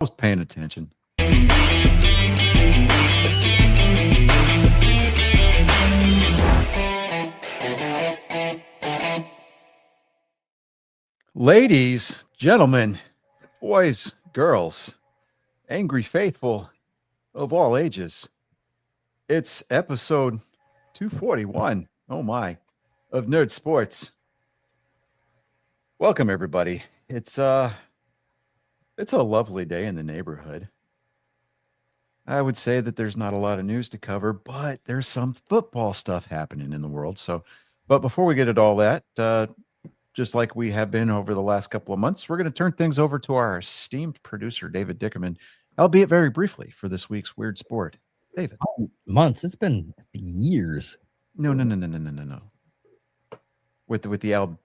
was paying attention. Ladies, gentlemen, boys, girls, angry faithful of all ages, it's episode 241, oh my, of Nerd Sports. Welcome, everybody. It's a lovely day in the neighborhood. I would say that there's not a lot of news to cover, but there's some football stuff happening in the world. But before we get at all that, just like we have been over the last couple of months, we're going to turn things over to our esteemed producer, David Dickerman, albeit very briefly, for this week's Weird Sport. David. Months. It's been years. No. With the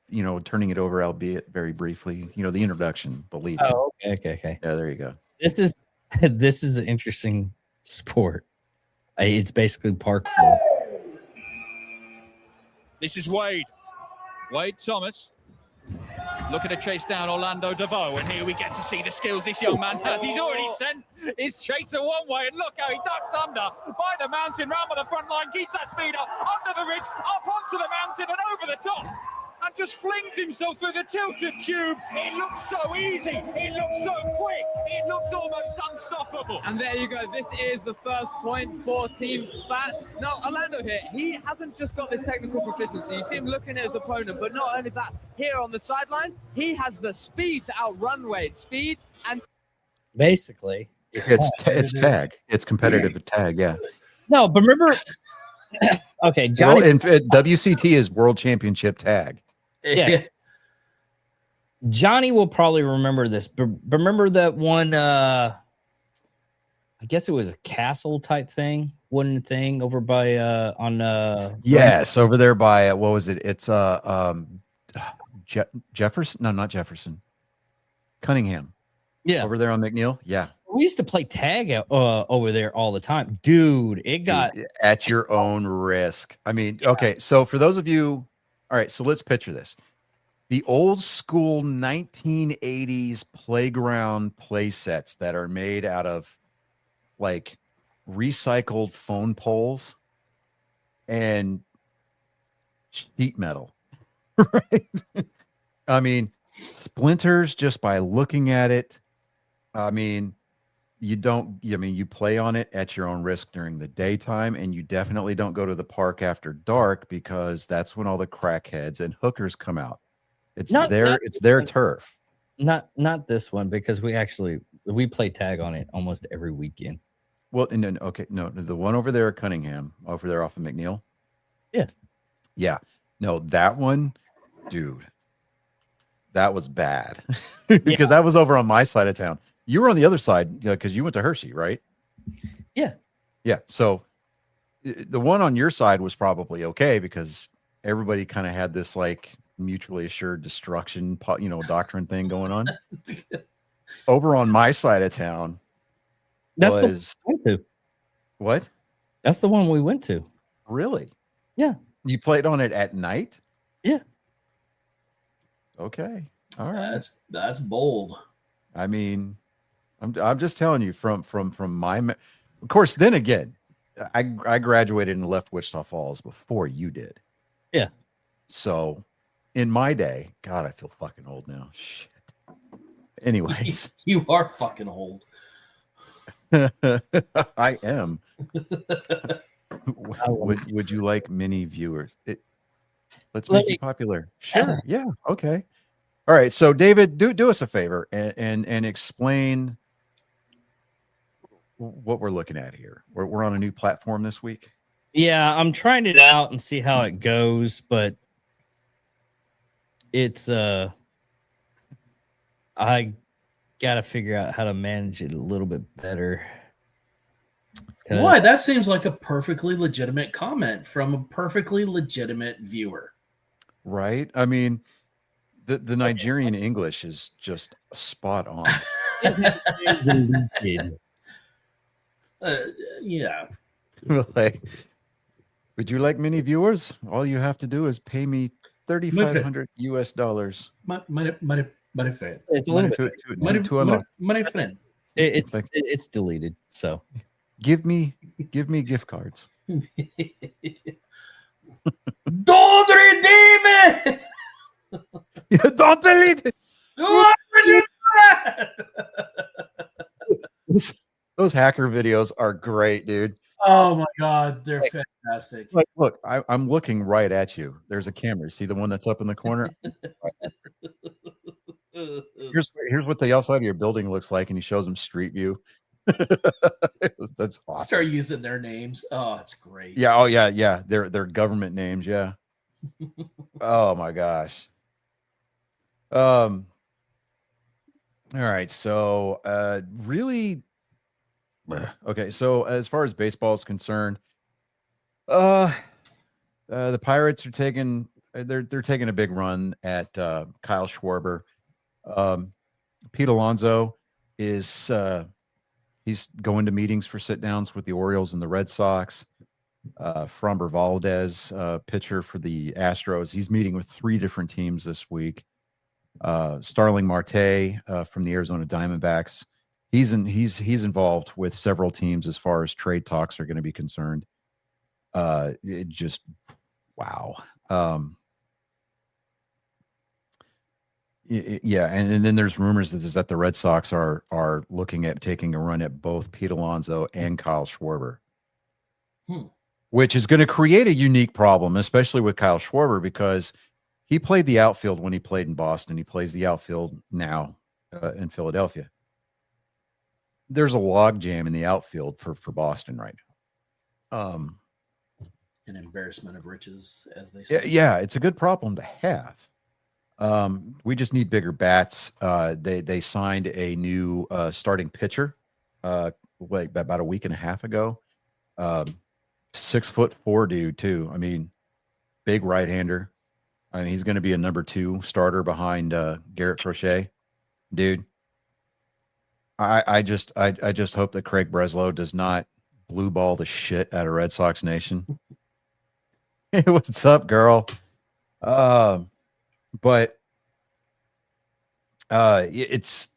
turning it over, albeit very briefly, the introduction, believe me. Oh, okay. Yeah, there you go. This is an interesting sport. It's basically parkour. This is Wade Thomas looking to chase down Orlando DeVoe, and here we get to see the skills this young man has. He's already sent his chaser one way, and look how he ducks under by the mountain, round by the front line, keeps that speed up, under the ridge, up onto the mountain and over the top, and just flings himself through the tilted cube. It looks so easy, it looks so quick, it looks almost unstoppable. And there you go, this is the first point for Team Fat. Now, Orlando here, he hasn't just got this technical proficiency. You see him looking at his opponent, but not only that, here on the sideline, he has the speed to outrun Wade. Speed and... Basically, it's tag. It's competitive tag, yeah. No, but remember... Okay, Johnny... Well, WCT is World Championship tag. Yeah. Johnny will probably remember this, but remember that one, I guess it was a castle type thing, wooden thing over by, yes, over there by, what was it? It's, Jefferson? No, not Jefferson. Cunningham. Yeah. Over there on McNeil. Yeah. We used to play tag over there all the time. Dude, it got... At your own risk. I mean, yeah. Okay, so for those of you... All right, so let's picture this. The old school 1980s playground play sets that are made out of like recycled phone poles and sheet metal, right? I mean, splinters just by looking at it. I mean, you play on it at your own risk during the daytime, and you definitely don't go to the park after dark because that's when all the crackheads and hookers come out. It's their turf. Not this one, because we play tag on it almost every weekend. Well, the one over there at Cunningham, over there off of McNeil. Yeah. No, that one, dude, that was bad because that was over on my side of town. You were on the other side because you went to Hershey, right? Yeah. So the one on your side was probably okay because everybody kind of had this like mutually assured destruction, doctrine thing going on. Over on my side of town, that's the one we went to. What? That's the one we went to. Really? Yeah. You played on it at night? Yeah. Okay. All right. That's bold. I mean, I'm just telling you from my, of course, then again, I graduated and left Wichita Falls before you did. Yeah. So in my day, God, I feel fucking old now. Shit. Anyways. You are fucking old. I am. Would you like mini viewers? Let's make it popular. Sure. Yeah. Okay. All right. So David, do us a favor and explain what we're looking at here. We're on a new platform this week. Yeah, I'm trying it out and see how it goes, but it's I gotta figure out how to manage it a little bit better. Why? That seems like a perfectly legitimate comment from a perfectly legitimate viewer. Right? I mean, the Nigerian English is just spot on. Yeah. Like, would you like many viewers? All you have to do is pay me $3,500 US. My friend. It's a little bit. My friend. It's deleted. So Give me gift cards. Don't redeem it. Don't delete it. Why would you do that? Those hacker videos are great, dude. Oh my god, they're fantastic. Like, look, I'm looking right at you. There's a camera. See the one that's up in the corner? Here's what the outside of your building looks like, and he shows them street view. That's awesome. Start using their names. Oh, it's great. Yeah. Oh, yeah. Their government names. Yeah. Oh my gosh. All right. So, really. Okay. So, as far as baseball is concerned, the Pirates are taking. They're taking a big run at Kyle Schwarber. Pete Alonso is. He's going to meetings for sit downs with the Orioles and the Red Sox. Framber Valdez, pitcher for the Astros, he's meeting with 3 different teams this week. Starling Marte from the Arizona Diamondbacks, he's involved with several teams as far as trade talks are going to be concerned. It just wow. Yeah, and then there's rumors that the Red Sox are looking at taking a run at both Pete Alonso and Kyle Schwarber, which is going to create a unique problem, especially with Kyle Schwarber, because he played the outfield when he played in Boston. He plays the outfield now in Philadelphia. There's a logjam in the outfield for Boston right now. An embarrassment of riches, as they say. Yeah, it's a good problem to have. We just need bigger bats. They signed a new starting pitcher about a week and a half ago. 6'4" dude too. I mean, big right-hander. I mean, he's going to be a number 2 starter behind Garrett Crochet, dude. I just hope that Craig Breslow does not blue ball the shit out of Red Sox Nation. Hey, what's up, girl? But it's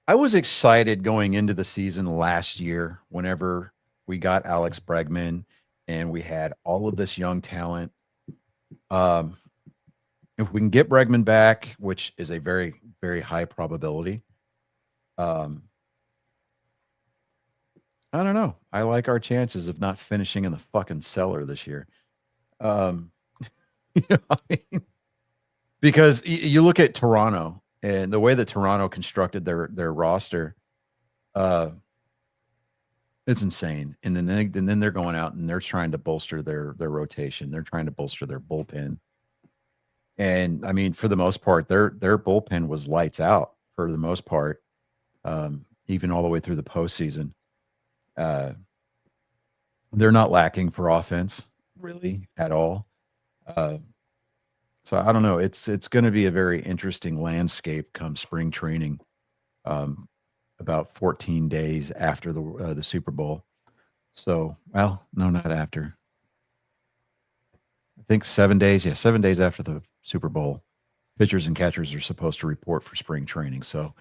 I was excited going into the season last year whenever we got Alex Bregman and we had all of this young talent. If we can get Bregman back, which is a very, very high probability, I don't know. I like our chances of not finishing in the fucking cellar this year. You know what I mean? Because you look at Toronto and the way that Toronto constructed their roster, it's insane. And then they're going out and they're trying to bolster their rotation. They're trying to bolster their bullpen. And I mean, for the most part, their bullpen was lights out for the most part, even all the way through the postseason. They're not lacking for offense really at all. So I don't know. It's going to be a very interesting landscape come spring training, about 14 days after the Super Bowl. So, well, no, not after. I think 7 days. Yeah, 7 days after the Super Bowl, pitchers and catchers are supposed to report for spring training. So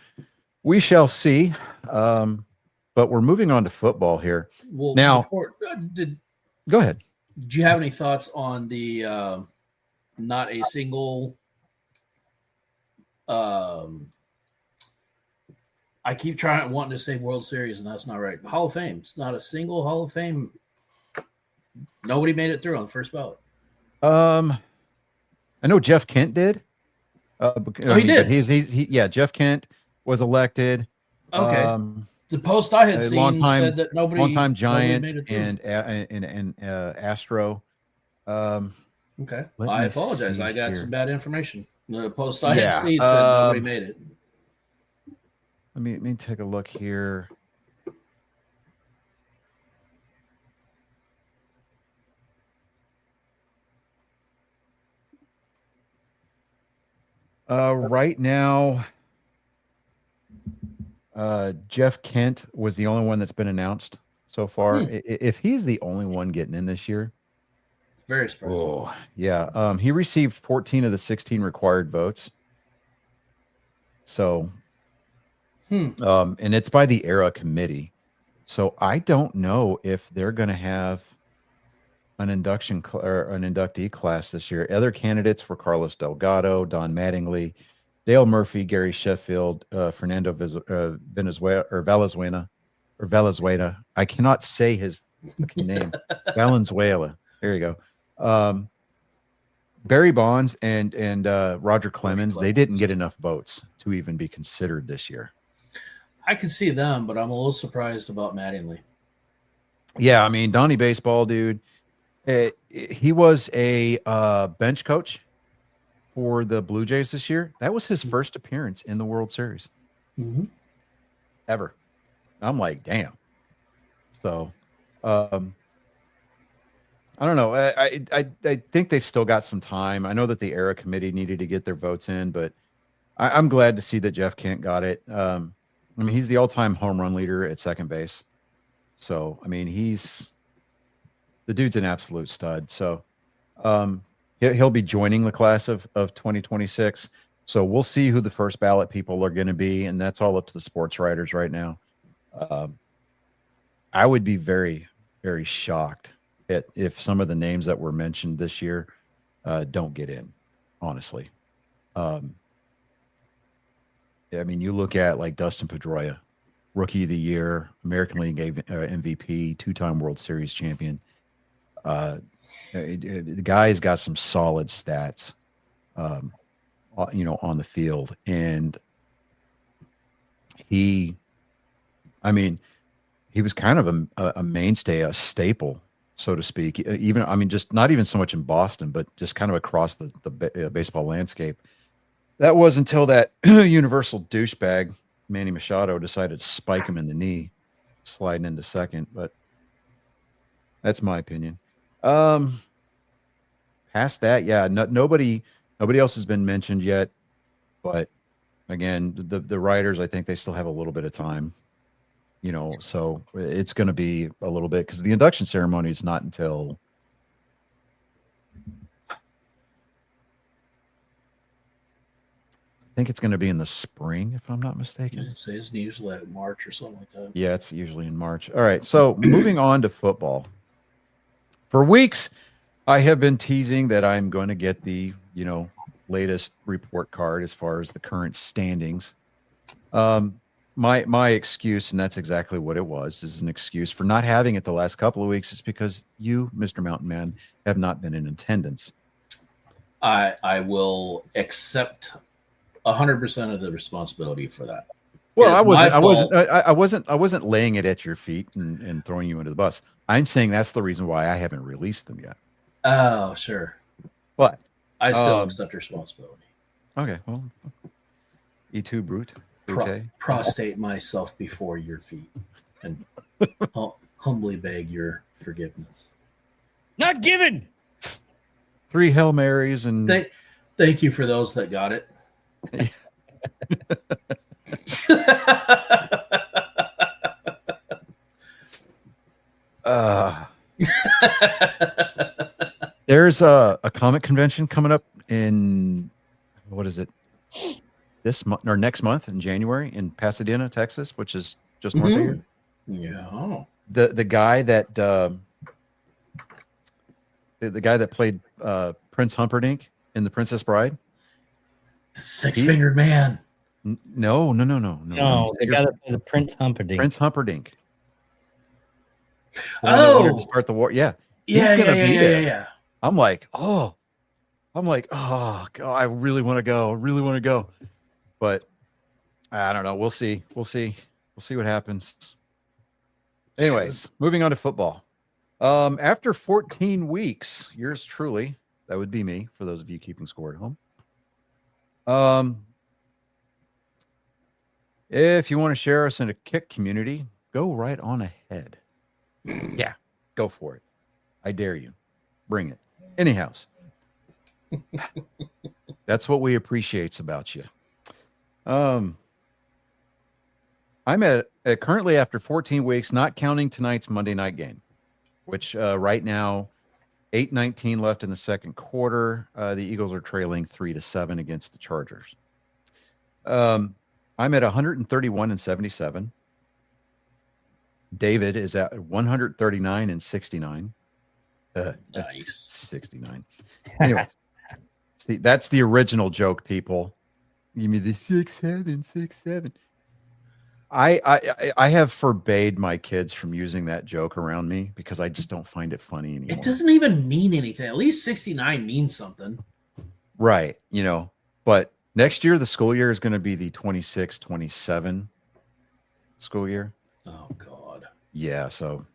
we shall see. But we're moving on to football here. Well, now, go ahead. Do you have any thoughts on the not a single I keep wanting to say World Series, and that's not right. Hall of Fame. It's not a single Hall of Fame. Nobody made it through on the first ballot. I know Jeff Kent did. He did. Yeah, Jeff Kent was elected. Okay. The post I had seen said that long-time Giant and Astro. Okay. I apologize. I got some bad information. The post I had seen said nobody made it. Let me take a look here. Right now, Jeff Kent was the only one that's been announced so far. If he's the only one getting in this year, it's very surprising. Oh, yeah. He received 14 of the 16 required votes. So, And it's by the Era Committee. So I don't know if they're going to have an induction or an inductee class this year. Other candidates were Carlos Delgado, Don Mattingly, Dale Murphy, Gary Sheffield, Fernando Valenzuela. I cannot say his fucking name. Valenzuela. There you go. Barry Bonds and Roger Clemens, they didn't get enough votes to even be considered this year. I can see them, but I'm a little surprised about Mattingly. Yeah, I mean, Donnie Baseball, dude. He was a bench coach for the Blue Jays this year. That was his first appearance in the World Series ever. I'm like, damn. So, I don't know. I think they've still got some time. I know that the Era Committee needed to get their votes in, but I'm glad to see that Jeff Kent got it. I mean, he's the all-time home run leader at second base. So, I mean, the dude's an absolute stud. So, he'll be joining the class of 2026. So we'll see who the first ballot people are going to be, and that's all up to the sports writers right now. I would be very, very shocked if some of the names that were mentioned this year don't get in, honestly. I mean, you look at like Dustin Pedroia, Rookie of the Year, American League MVP, two-time World Series champion. The guy's got some solid stats, on the field. And he was kind of a mainstay, a staple, so to speak. Even, I mean, just not even so much in Boston, but just kind of across the baseball landscape. That was until that universal douchebag, Manny Machado, decided to spike him in the knee, sliding into second. But that's my opinion. Past that, yeah, nobody else has been mentioned yet. But again, the writers, I think they still have a little bit of time. So it's going to be a little bit, because the induction ceremony is not until I think it's going to be in the spring, if I'm not mistaken. It's usually like March or something like that. Yeah, it's usually in March. All right, so moving on to football. For weeks, I have been teasing that I'm going to get the latest report card as far as the current standings. My excuse, and that's exactly what it was, is an excuse for not having it the last couple of weeks, is because you, Mr. Mountain Man, have not been in attendance. I will accept 100% of the responsibility for that. Well, I wasn't laying it at your feet and throwing you into the bus. I'm saying that's the reason why I haven't released them yet. Oh, sure. But I still accept responsibility. Okay, well, E2 Brute. Prostrate myself before your feet and humbly beg your forgiveness. Not given. 3 Hail Marys and thank you for those that got it. There's a comic convention coming up in, what is it, this month or next month in January in Pasadena, Texas, which is just north of here. Yeah. The guy that the guy that played Prince Humperdinck in The Princess Bride, Six-fingered man. No. The guy that played the Prince Humperdinck. Prince Humperdinck. Oh, to start the war. Yeah. Yeah, He's gonna be there. Yeah. I'm like, oh God, I really want to go. But I don't know. We'll see what happens. Anyways, moving on to football. After 14 weeks, yours truly, that would be me, for those of you keeping score at home. If you want to share us in a kick community, go right on ahead. Yeah, go for it. I dare you. Bring it. Anyhow, that's what we appreciate about you. I'm at currently, after 14 weeks, not counting tonight's Monday night game, which right now, 8:19 left in the second quarter. The Eagles are trailing 3-7 against the Chargers. I'm at 131 and 77. David is at 139 and 69. Nice. 69. Anyways, see, that's the original joke, people. Give me the 6'7", 6'7". I have forbade my kids from using that joke around me because I just don't find it funny anymore. It doesn't even mean anything. At least 69 means something. Right. You know, but next year, the school year is going to be the 26-27 school year. Oh, God. Yeah. So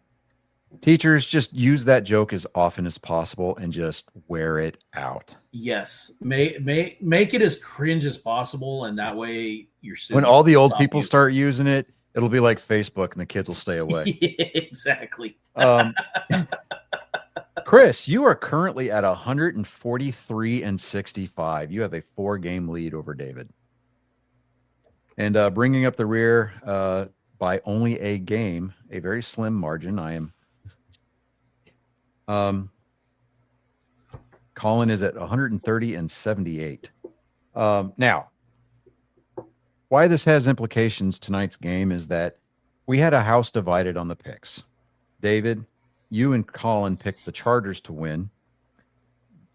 teachers, just use that joke as often as possible and just wear it out. Yes. Make it as cringe as possible, and that way your students When all the will old stop people you. start using it, it'll be like Facebook and the kids will stay away. Exactly. Chris, you are currently at 143 and 65. You have a 4-game lead over David. And bringing up the rear by only a game, a very slim margin. I am. Colin is at 130 and 78. Now, why this has implications tonight's game is that we had a house divided on the picks. David, you and Colin picked the Chargers to win.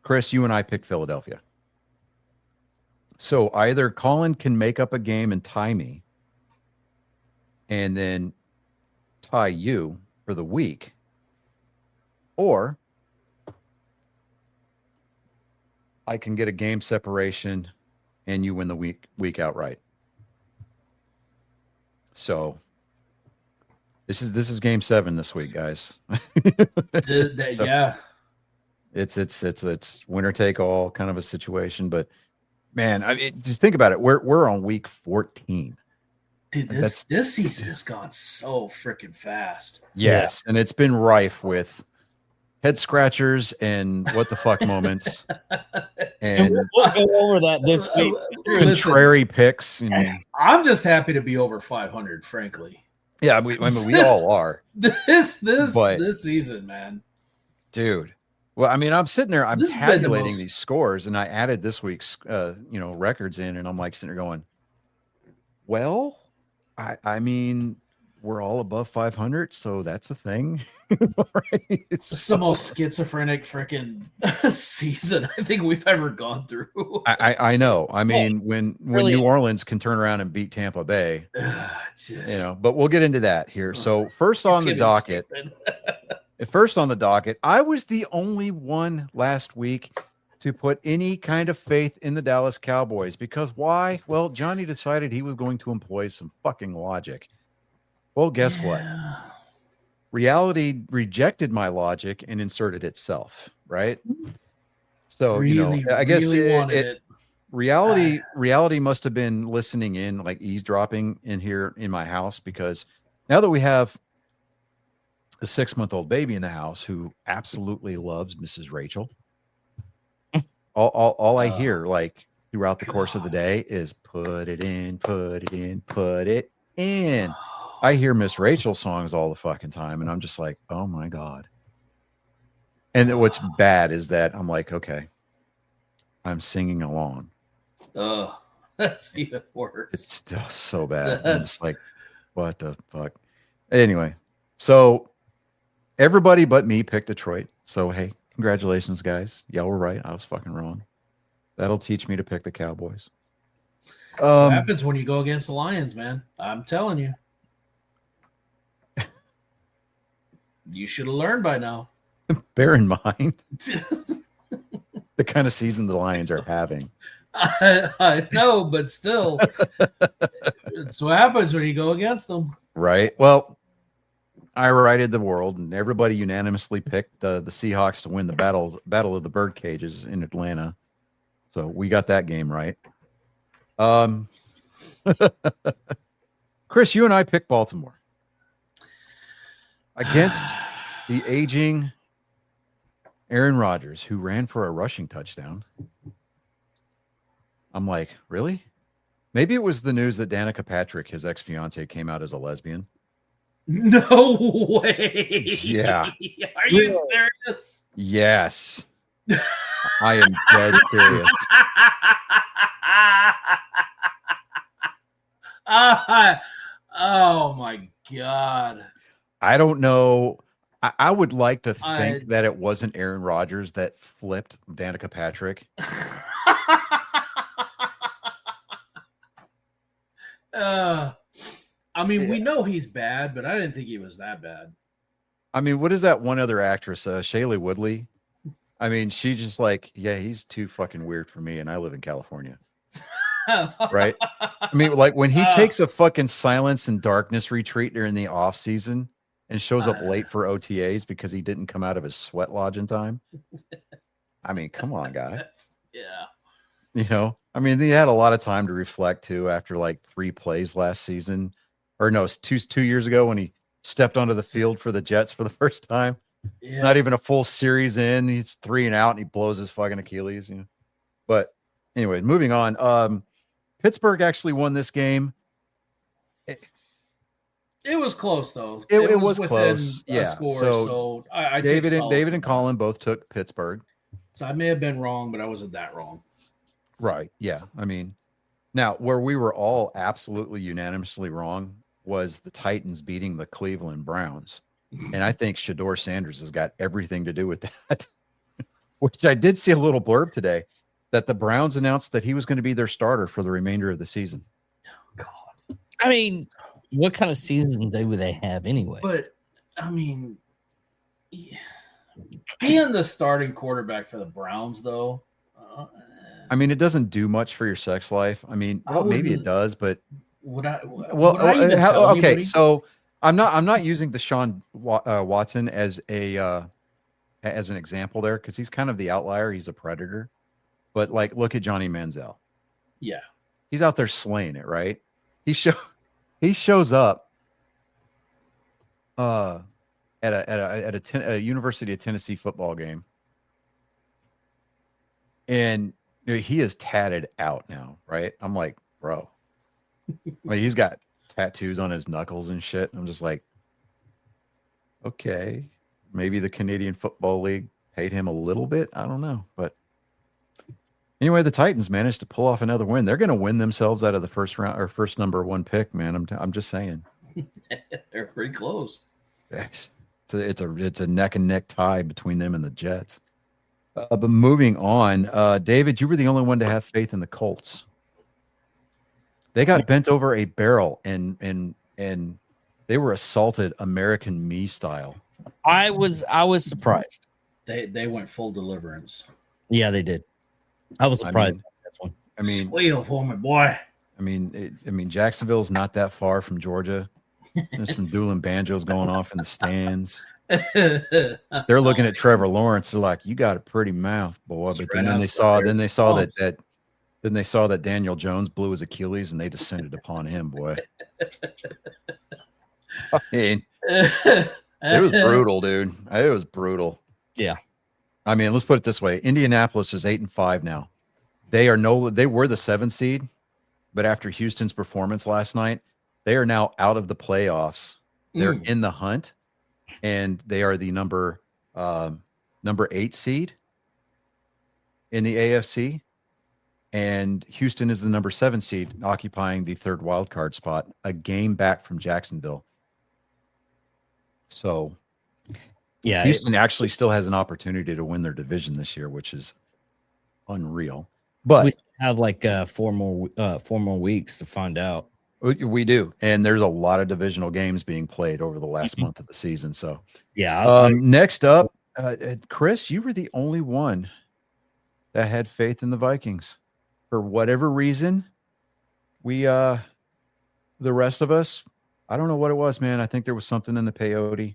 Chris, you and I picked Philadelphia. So either Colin can make up a game and tie me, and then tie you for the week, or I can get a game separation and you win the week outright. So this is game 7 this week, guys. So yeah. It's winner take all kind of a situation, but man, just think about it. We're on week 14. Dude, this season has gone so freaking fast. Yes, and it's been rife with head scratchers and what the fuck moments, and We'll go over that this week. contrary picks. And, I'm just happy to be over 500, frankly. yeah, I mean, we all are, This But- season, man. dude. Well, I mean, I'm sitting there, I'm This has been the tabulating most- these scores, and I added this week's, records in, and I'm like sitting there going, well, I mean, we're all above 500, so that's a thing. Right? It's the most schizophrenic freaking season I think we've ever gone through. I know. I mean, when really- New Orleans can turn around and beat Tampa Bay, Just, but we'll get into that here. So first on the docket, I was the only one last week to put any kind of faith in the Dallas Cowboys because why? Well, Johnny decided he was going to employ some fucking logic. Well, guess what? Reality rejected my logic and inserted itself, right? So, I guess reality must have been listening in, like eavesdropping in here in my house, because now that we have a 6-month-old baby in the house who absolutely loves Mrs. Rachel, all I hear like throughout the course of the day is put it in, put it in, put it in. I hear Miss Rachel songs all the fucking time, and I'm just like, oh my God. And what's bad is that I'm like, okay, I'm singing along. Oh, that's even worse. It's still so bad. I'm just like, what the fuck? Anyway, so everybody but me picked Detroit. So, hey, congratulations, guys. Y'all were right. I was fucking wrong. That'll teach me to pick the Cowboys. What happens when you go against the Lions, man? I'm telling you. You should have learned by now. Bear in mind the kind of season the Lions are having. I know, but still, it's what happens when you go against them. Right. Well, I righted the world, and everybody unanimously picked the Seahawks to win the battle of the bird cages in Atlanta. So we got that game right. Chris, you and I picked Baltimore against the aging Aaron Rodgers, who ran for a rushing touchdown. I'm like, really? Maybe it was the news that Danica Patrick, his ex-fiance, came out as a lesbian. No way. Yeah. Are you serious? Yes. I am dead serious. Oh my God. I don't know. I would like to think that it wasn't Aaron Rodgers that flipped Danica Patrick. I mean, we know he's bad, but I didn't think he was that bad. I mean, what is that one other actress, Shailene Woodley? I mean, she's just like, yeah, he's too fucking weird for me, and I live in California. Right? I mean, like when he takes a fucking silence and darkness retreat during the off season and shows up late for OTAs because he didn't come out of his sweat lodge in time. I mean, come on, guy. Yeah. You know, I mean, he had a lot of time to reflect too after like 3 plays last season, or no, it's two years ago when he stepped onto the field for the Jets for the first time. Yeah. Not even a full series in. He's 3 and out, and he blows his fucking Achilles. You know, but anyway, moving on. Pittsburgh actually won this game. It was close though. It was within close. a Yeah. score, So I David take and solace in that. Colin both took Pittsburgh. So I may have been wrong, but I wasn't that wrong. Right. Yeah. I mean, now where we were all absolutely unanimously wrong was the Titans beating the Cleveland Browns. And I think Shedeur Sanders has got everything to do with that. Which I did see a little blurb today that the Browns announced that he was going to be their starter for the remainder of the season. God. I mean, what kind of season would they have anyway? But I mean, being the starting quarterback for the Browns, though. I mean, it doesn't do much for your sex life. I mean, well, maybe it does, but would I? well, would I even tell okay. anybody? So I'm not using Deshaun Watson as an example there because he's kind of the outlier. He's a predator, but like, look at Johnny Manziel. Yeah, he's out there slaying it, right? He shows up at a University of Tennessee football game, and you know, he is tatted out now, right? I'm like, bro, like he's got tattoos on his knuckles and shit. I'm just like, okay, maybe the Canadian Football League paid him a little bit. I don't know, but anyway, the Titans managed to pull off another win. They're going to win themselves out of the first round or first number 1 pick, man. I'm just saying. they're pretty close. It's a neck and neck tie between them and the Jets. But moving on, David, you were the only one to have faith in the Colts. They got bent over a barrel and they were assaulted American Me style. I was surprised. They went full deliverance. Yeah, they did. I was surprised. That's one. I mean, squeal for me, boy. I mean, Jacksonville's not that far from Georgia. There's some dueling banjos going off in the stands. They're looking at Trevor Lawrence. They're like, "You got a pretty mouth, boy." But then they saw that Daniel Jones blew his Achilles, and they descended upon him, boy. I mean, it was brutal, dude. It was brutal. Yeah. I mean, let's put it this way: Indianapolis is 8-5 now. They were the 7th seed, but after Houston's performance last night, they are now out of the playoffs. They're in the hunt, and they are the number 8 seed in the AFC. And Houston is the number 7 seed, occupying the 3rd wild card spot, a game back from Jacksonville. So, yeah, Houston actually still has an opportunity to win their division this year, which is unreal. But we have like 4 more weeks to find out. We do, and there's a lot of divisional games being played over the last month of the season. So, yeah. Next up, Chris, you were the only one that had faith in the Vikings. For whatever reason, the rest of us, I don't know what it was, man. I think there was something in the peyote.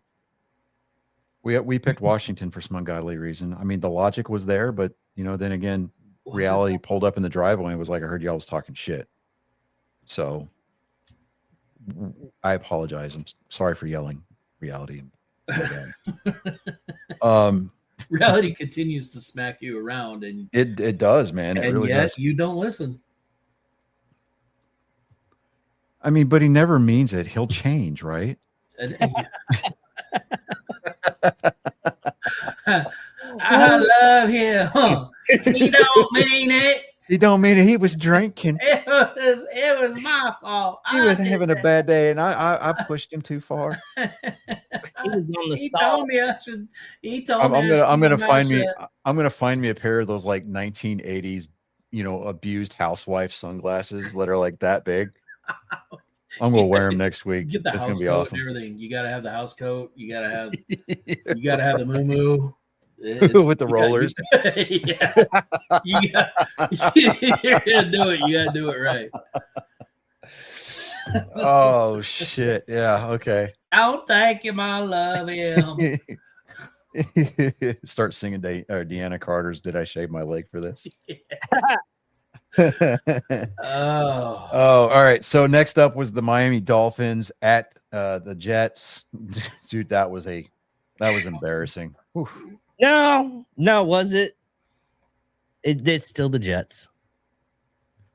We picked Washington for some ungodly reason. I mean, the logic was there, but then again, reality pulled up in the driveway and was like, "I heard y'all was talking shit." So I apologize. I'm sorry for yelling. Reality. Reality continues to smack you around, and it does, man. It and really yet does. you don't listen. I mean, but he never means it. He'll change, right? I love him. He don't mean it. He don't mean it. He was drinking. It was my fault. He was having a bad day, and I pushed him too far. He was on the He stall. told me I should. He told I'm me gonna find me. I'm gonna find me a pair of those like 1980s, abused housewife sunglasses that are like that big. I'm gonna wear them next week. Get the It's house gonna be coat awesome. and everything. You gotta have the house coat. You gotta have the moo With the rollers. Yeah, you're gonna do it. You gotta do it right. Oh shit! Yeah. Okay. Don't take him, I love him. Start singing Deanna Carter's "Did I Shave My Leg for This?" Oh, Oh, all right. So next up was the Miami Dolphins at the Jets. Dude, that was embarrassing. Whew. No, was it? It's still the Jets.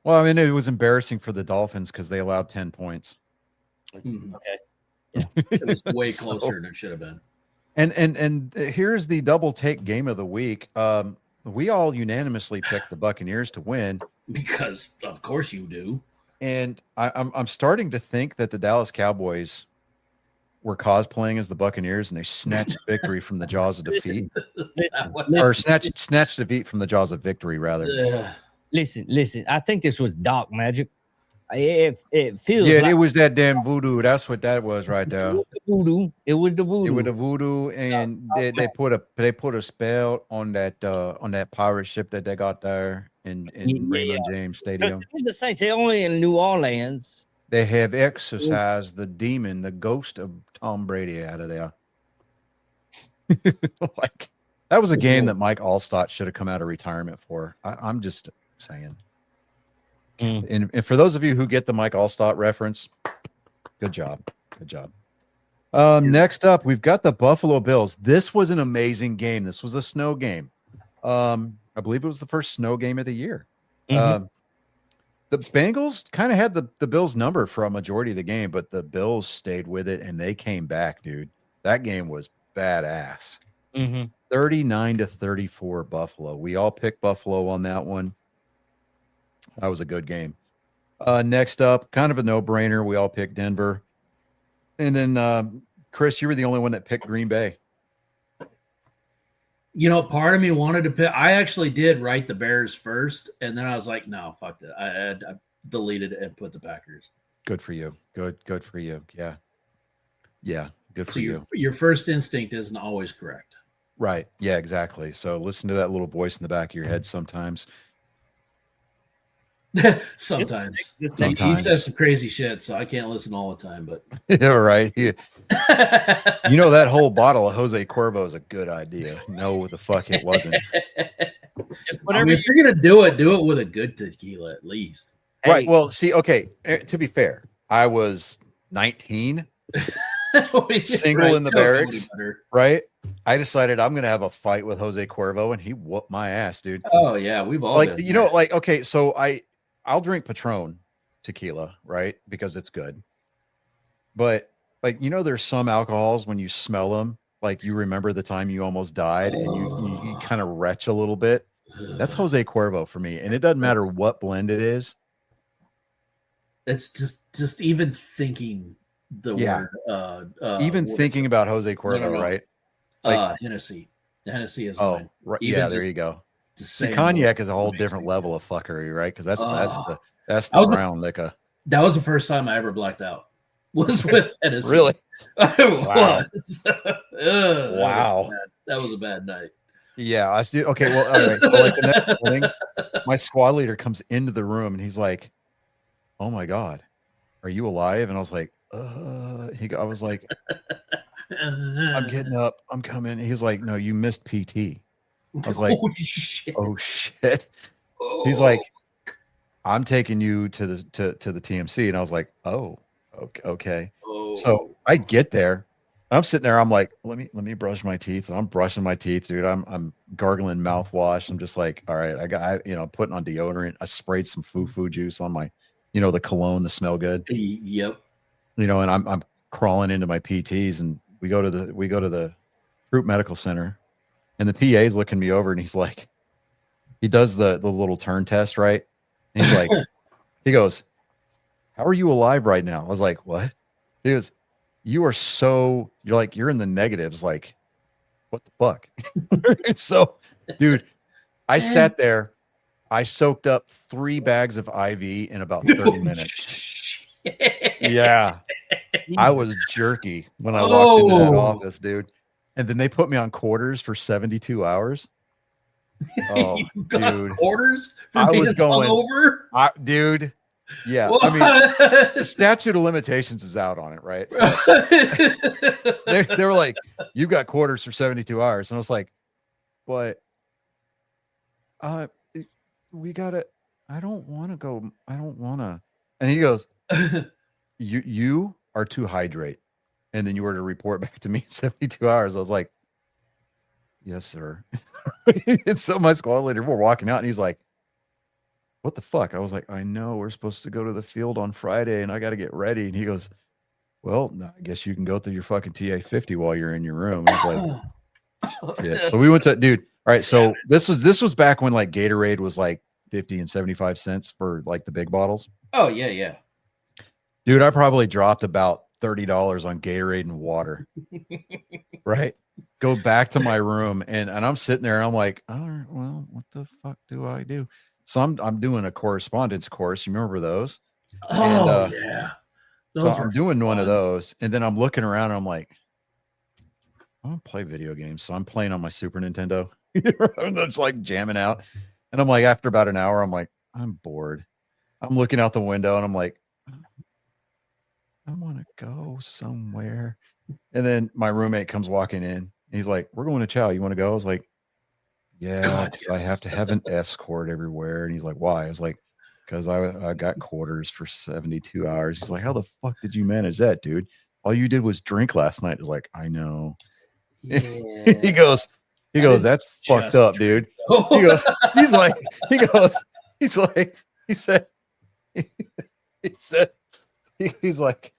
Well, I mean, it was embarrassing for the Dolphins because they allowed 10 points. Okay. it was way So- closer than it should have been. And here's the double take game of the week. We all unanimously picked the Buccaneers to win, Because of course you do. and I'm starting to think that the Dallas Cowboys were cosplaying as the Buccaneers, and they snatched victory from the jaws of defeat, or snatched defeat from the jaws of victory, rather. Listen. I think this was dark magic. It feels Yeah, like it was that damn voodoo. That's what that was right there. it was the voodoo. It was the voodoo. It was the voodoo, and they put a spell on that pirate ship that they got there in Raymond James Stadium. The Saints, they're only in New Orleans. They have exorcised the demon, the ghost of Tom Brady out of there. Like that was a game that Mike Allstott should have come out of retirement for. I'm just saying. And for those of you who get the Mike Allstott reference, good job. Next up, we've got the Buffalo Bills. This was an amazing game. This was a snow game. I believe it was the first snow game of the year. Mhm. The Bengals kind of had the Bills number for a majority of the game, but the Bills stayed with it and they came back, dude. That game was badass. 39-34 Buffalo. We all picked Buffalo on that one. That was a good game. Next up, kind of a no-brainer. We all picked Denver. And then, Chris, you were the only one that picked Green Bay. You know, part of me wanted to pick. I actually did write the Bears first, and then I was like, no, fuck that. I deleted it and put the Packers. Good for you. Good for you. Yeah. Good for So you. your first instinct isn't always correct. Right. Yeah, exactly. So listen to that little voice in the back of your head sometimes. Sometimes. He Sometimes. says some crazy shit, so I can't listen all the time. But Yeah, right. You know that whole bottle of Jose Cuervo is a good idea. No, the fuck it wasn't. Just I whatever. mean, if you're gonna do it with a good tequila at least. Right. Well, see, okay. To be fair, I was 19, single in the barracks, right? I decided I'm going to have a fight with Jose Cuervo, and he whooped my ass, dude. Oh yeah, we've all Like, been you know, there. like, okay, so I'll drink Patron tequila, right? Because it's good. But like, you know, there's some alcohols when you smell them, like you remember the time you almost died and you kind of retch a little bit. That's Jose Cuervo for me. And it doesn't matter what blend it is. It's just even thinking the Yeah. word. Even what is thinking it? about Jose Cuervo, no. right? Hennessy. Hennessy is Oh, mine. right. Even Yeah, there just you go. The See, same cognac word is a whole makes different me- level of fuckery, right? Because that's Oh. the I was a- brown liquor. That was the first time I ever blacked out. Was with Hennessy. Really? It Wow. was. Ugh, Wow. That was a bad night. Yeah, I see. Okay, well, all right. So like the next morning, my squad leader comes into the room and he's like, "Oh my god, are you alive?" And I was like, I was like, "I'm getting up. I'm coming." He was like, "No, you missed PT." I was like, Holy shit. "Oh shit." He's like, "I'm taking you to the TMC," and I was like, "Oh, okay." Oh. So I get there. I'm sitting there. I'm like, let me brush my teeth. And I'm brushing my teeth, dude. I'm gargling mouthwash. I'm just like, all right, putting on deodorant. I sprayed some foo juice on my, the cologne, the smell good. Yep. And I'm crawling into my PTs, and we go to the Fruit Medical Center, and the PA's looking me over, and he's like, he does the little turn test, right? And he's like, he goes, "How are you alive right now?" I was like, "What?" He goes, "You're you're in the negatives. Like, what the fuck?" And so, dude, I sat there. I soaked up 3 bags of IV in about 30 minutes. Yeah. I was jerky when I walked into that office, dude. And then they put me on quarters for 72 hours. Oh, You got dude. quarters for I being was going over? dude. Yeah. What? I mean, the statute of limitations is out on it, right? So they were like, "You got quarters for 72 hours." And I was like, "But we gotta, I don't want to go. I don't want to." And he goes, you are to hydrate. And then you were to report back to me in 72 hours. I was like, "Yes, sir." And so my squad leader, we're walking out and he's like, "What the fuck?" I was like, "I know we're supposed to go to the field on Friday and I got to get ready." And he goes, "Well, no, I guess you can go through your fucking TA-50 while you're in your room." I was like, "Yeah." So we went to, dude. All right. So this was back when like Gatorade was like 50 and 75 cents for like the big bottles. Oh, yeah, yeah. Dude, I probably dropped about $30 on Gatorade and water. Right. Go back to my room and I'm sitting there and I'm like, "All right, well, what the fuck do I do?" So I'm doing a correspondence course. You remember those? Oh, And, yeah. So Those I'm were doing one of fun. those, and then I'm looking around and I'm like, "I want to play video games." So I'm playing on my Super Nintendo. I'm just like jamming out. And I'm like, after about an hour, I'm like, I'm bored. I'm looking out the window and I'm like, I want to go somewhere. And then my roommate comes walking in. He's like, "We're going to Chow. You want to go?" I was like, "Yeah, God, 'cause I have yes. to have an escort everywhere." And he's like, "Why?" I was like, "Because I got quarters for 72 hours. He's like, "How the fuck did you manage that, dude? All you did was drink last night." I was like, "I know." Yeah. he goes, "That's fucked just up, dude." He goes, he said, he's like,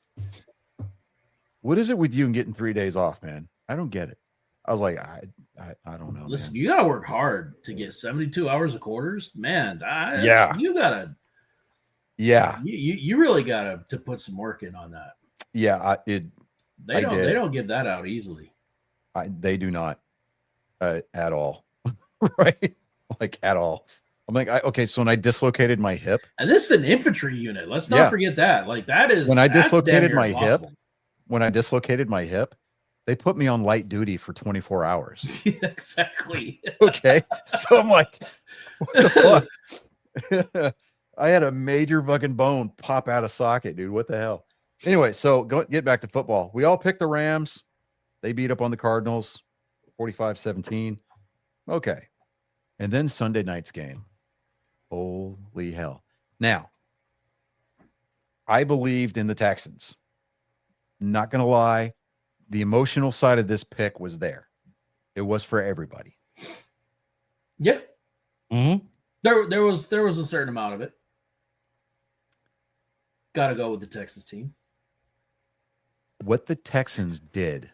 "What is it with you and getting 3 days off, man? I don't get it." I was like, I don't know. Listen, man. you got to work hard to get 72 hours of quarters. Man, Yeah. You got to, Yeah. you really got to put some work in on that. Yeah. They did. don't give that out easily. They do not at all. Right? Like at all. I'm like, okay, so when I dislocated my hip, And this is an infantry unit. Let's not forget that. Like that is when I that's dislocated damn my near hip, impossible. they put me on light duty for 24 hours. Exactly. Okay. So I'm like, what the fuck? I had a major fucking bone pop out of socket, dude. What the hell? Anyway, so get back to football. We all picked the Rams. They beat up on the Cardinals 45-17. Okay. And then Sunday night's game. Holy hell. Now, I believed in the Texans. Not going to lie. The emotional side of this pick was there. It was for everybody. Yeah. Mm-hmm. There was a certain amount of it. Got to go with the Texas team. What the Texans did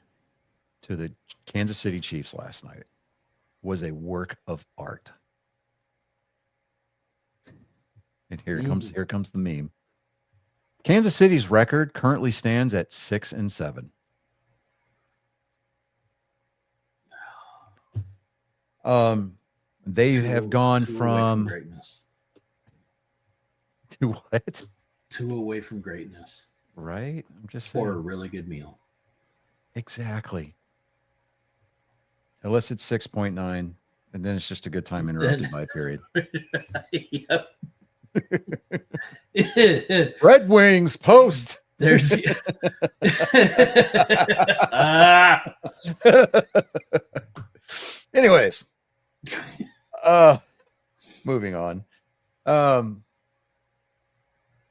to the Kansas City Chiefs last night was a work of art. And here comes the meme. Kansas City's record currently stands at 6-7. They have gone from greatness. To what? 2 away from greatness. Right? I'm just saying. Or a really good meal. Exactly. Unless it's 6.9, and then it's just a good time interrupted by a period. Yep. Red Wings post. There's Anyways, moving on.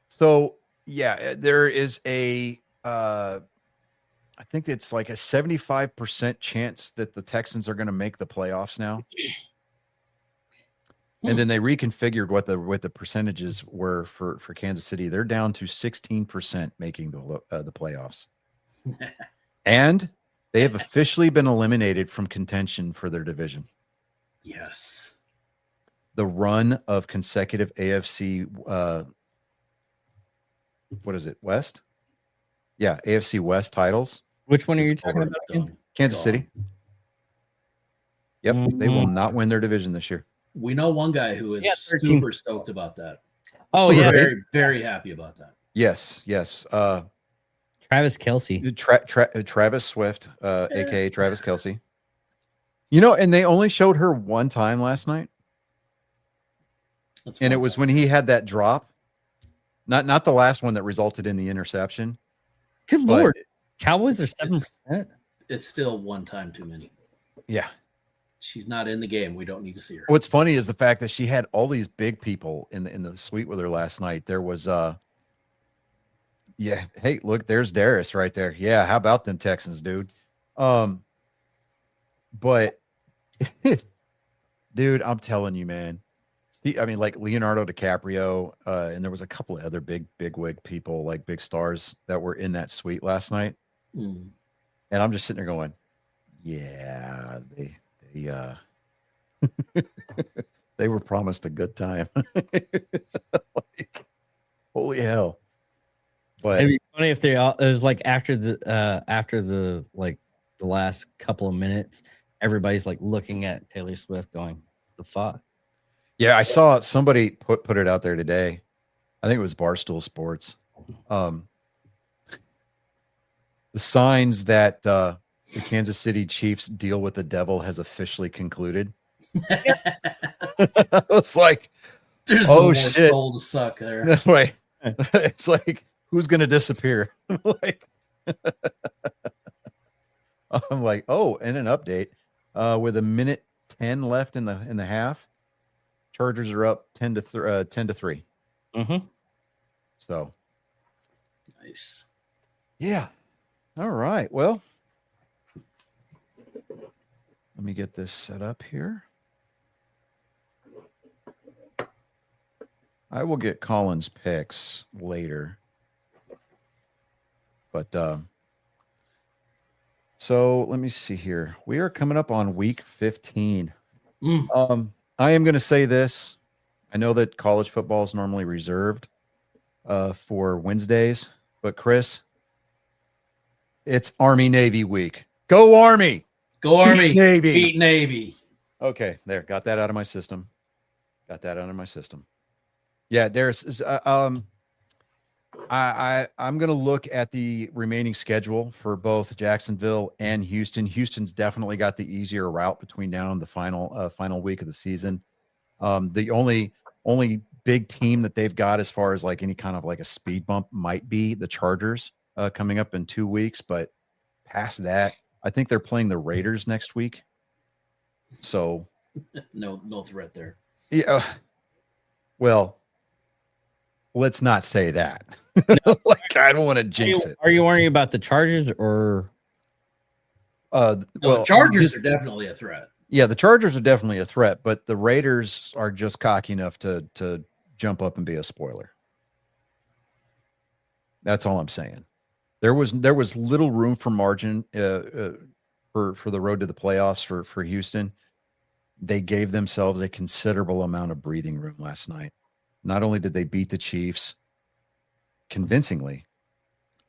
So yeah, there is a I think it's like a 75% chance that the Texans are going to make the playoffs now. And then they reconfigured what the percentages were for Kansas City. They're down to 16% making the playoffs. And they have officially been eliminated from contention for their division. Yes. the run of consecutive AFC what is it, West? Yeah, AFC West titles. Which one are It's you talking over. about again? Kansas Gone. City. Yep, they will Mhm. not win their division this year. We know one guy who is 13. super stoked about that. Oh yeah, Very, very happy about that. Yes. Travis Kelsey. Travis Swift, aka Travis Kelsey. You know, and they only showed her one time last night, That's and it fun was time. when he had that drop. Not the last one that resulted in the interception. Good But- lord, Cowboys are It's- 7%. It's still one time too many. Yeah. She's not in the game. We don't need to see her. What's funny is the fact that she had all these big people in the suite with her last night. There was yeah, hey, look, there's Darius right there. Yeah, how about them Texans, dude? But dude, I'm telling you, man. I mean, like Leonardo DiCaprio, and there was a couple of other big wig people, like big stars that were in that suite last night. Mm. And I'm just sitting there going, yeah, they they were promised a good time. Like, holy hell. But It'd be funny if they all, it was like after the like the last couple of minutes, everybody's like looking at Taylor Swift going, the fuck? yeah, I saw somebody put it out there today. I think it was Barstool Sports. The signs that the Kansas City Chiefs deal with the devil has officially concluded. I was like, There's Oh, no more shit. soul to suck there. that's right. It's like, who's gonna disappear? Like, I'm like, oh, and an update. With a minute 10 left in the half, Chargers are up 10 to 3. Mm-hmm. So Nice. yeah. All right. Well, let me get this set up here. I will get Colin's picks later. But so let me see here. We are coming up on week 15. Mm. I am going to say this. I know that college football is normally reserved for Wednesdays, but Chris, it's Army Navy week. Go Army! Go Army. Beat Navy. Beat Navy. Okay, there. Got that out of my system. Yeah, there's I'm going to look at the remaining schedule for both Jacksonville and Houston. Houston's definitely got the easier route between now and the final week of the season. The only big team that they've got as far as like any kind of like a speed bump might be the Chargers coming up in 2 weeks, but past that, I think they're playing the Raiders next week. So No threat there. yeah, well, let's not say that. Like, I don't want to jinx it. Are you worrying about the Chargers or? No, Well, the Chargers are definitely a threat. yeah, the Chargers are definitely a threat, but the Raiders are just cocky enough to jump up and be a spoiler. That's all I'm saying. There was little room for margin for the road to the playoffs for Houston. They gave themselves a considerable amount of breathing room last night. Not only did they beat the Chiefs convincingly,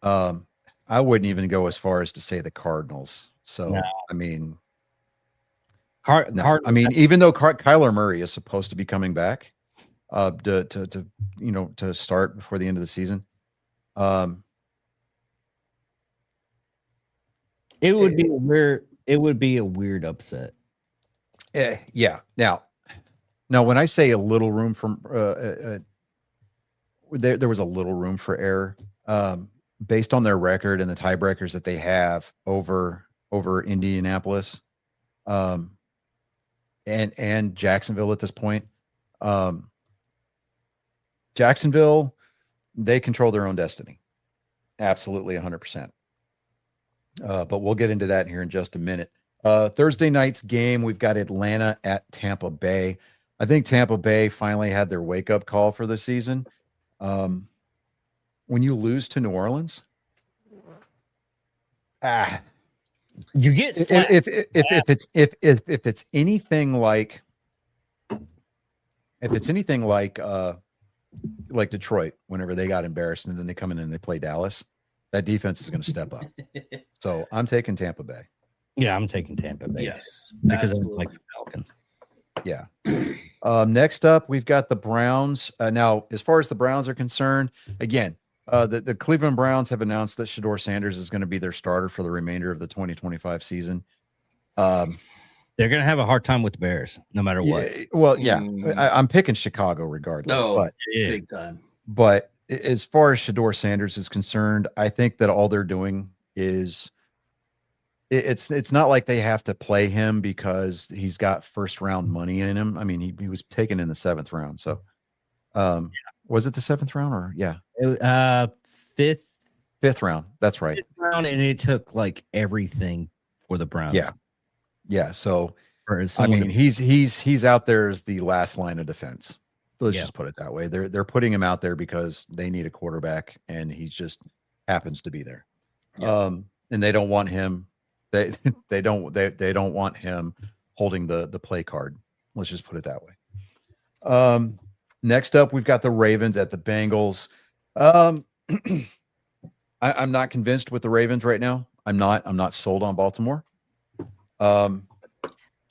I wouldn't even go as far as to say the Cardinals. So, No. I mean, No, I mean, even though Kyler Murray is supposed to be coming back to start before the end of the season, it would be weird. It would be a weird upset. yeah. Now, when I say a little room for there was a little room for error based on their record and the tiebreakers that they have over Indianapolis, and Jacksonville at this point. Jacksonville, they control their own destiny. Absolutely 100%. But we'll get into that here in just a minute. Thursday night's game, we've got Atlanta at Tampa Bay. I think Tampa Bay finally had their wake-up call for the season. When you lose to New Orleans, You get slapped. if it's anything like if it's anything like Detroit, whenever they got embarrassed and then they come in and they play Dallas, that defense is going to step up. So I'm taking Tampa Bay. Yeah, I'm taking Tampa Bay. Yes, Because I don't absolutely. like the Falcons. Yeah. Next up, we've got the Browns. Now, as far as the Browns are concerned, again, the Cleveland Browns have announced that Shador Sanders is going to be their starter for the remainder of the 2025 season. They're going to have a hard time with the Bears, no matter what. Yeah, well, yeah, Mm. I'm picking Chicago regardless. No, Yeah. big time. But as far as Shador Sanders is concerned, I think that all they're doing is it's not like they have to play him because he's got first round money in him. I mean, he was taken in the 7th round. So, was it the 7th round or Fifth 5th round? That's right. round, and it took like everything for the Browns. Yeah. Yeah. So, For I someone mean, to- he's out there as the last line of defense. Let's Yeah. just put it that way. They're putting him out there because they need a quarterback, and he just happens to be there. Yeah. And they don't want him. They don't want him holding the play card. Let's just put it that way. Next up, we've got the Ravens at the Bengals. I'm not convinced with the Ravens right now. I'm not sold on Baltimore. but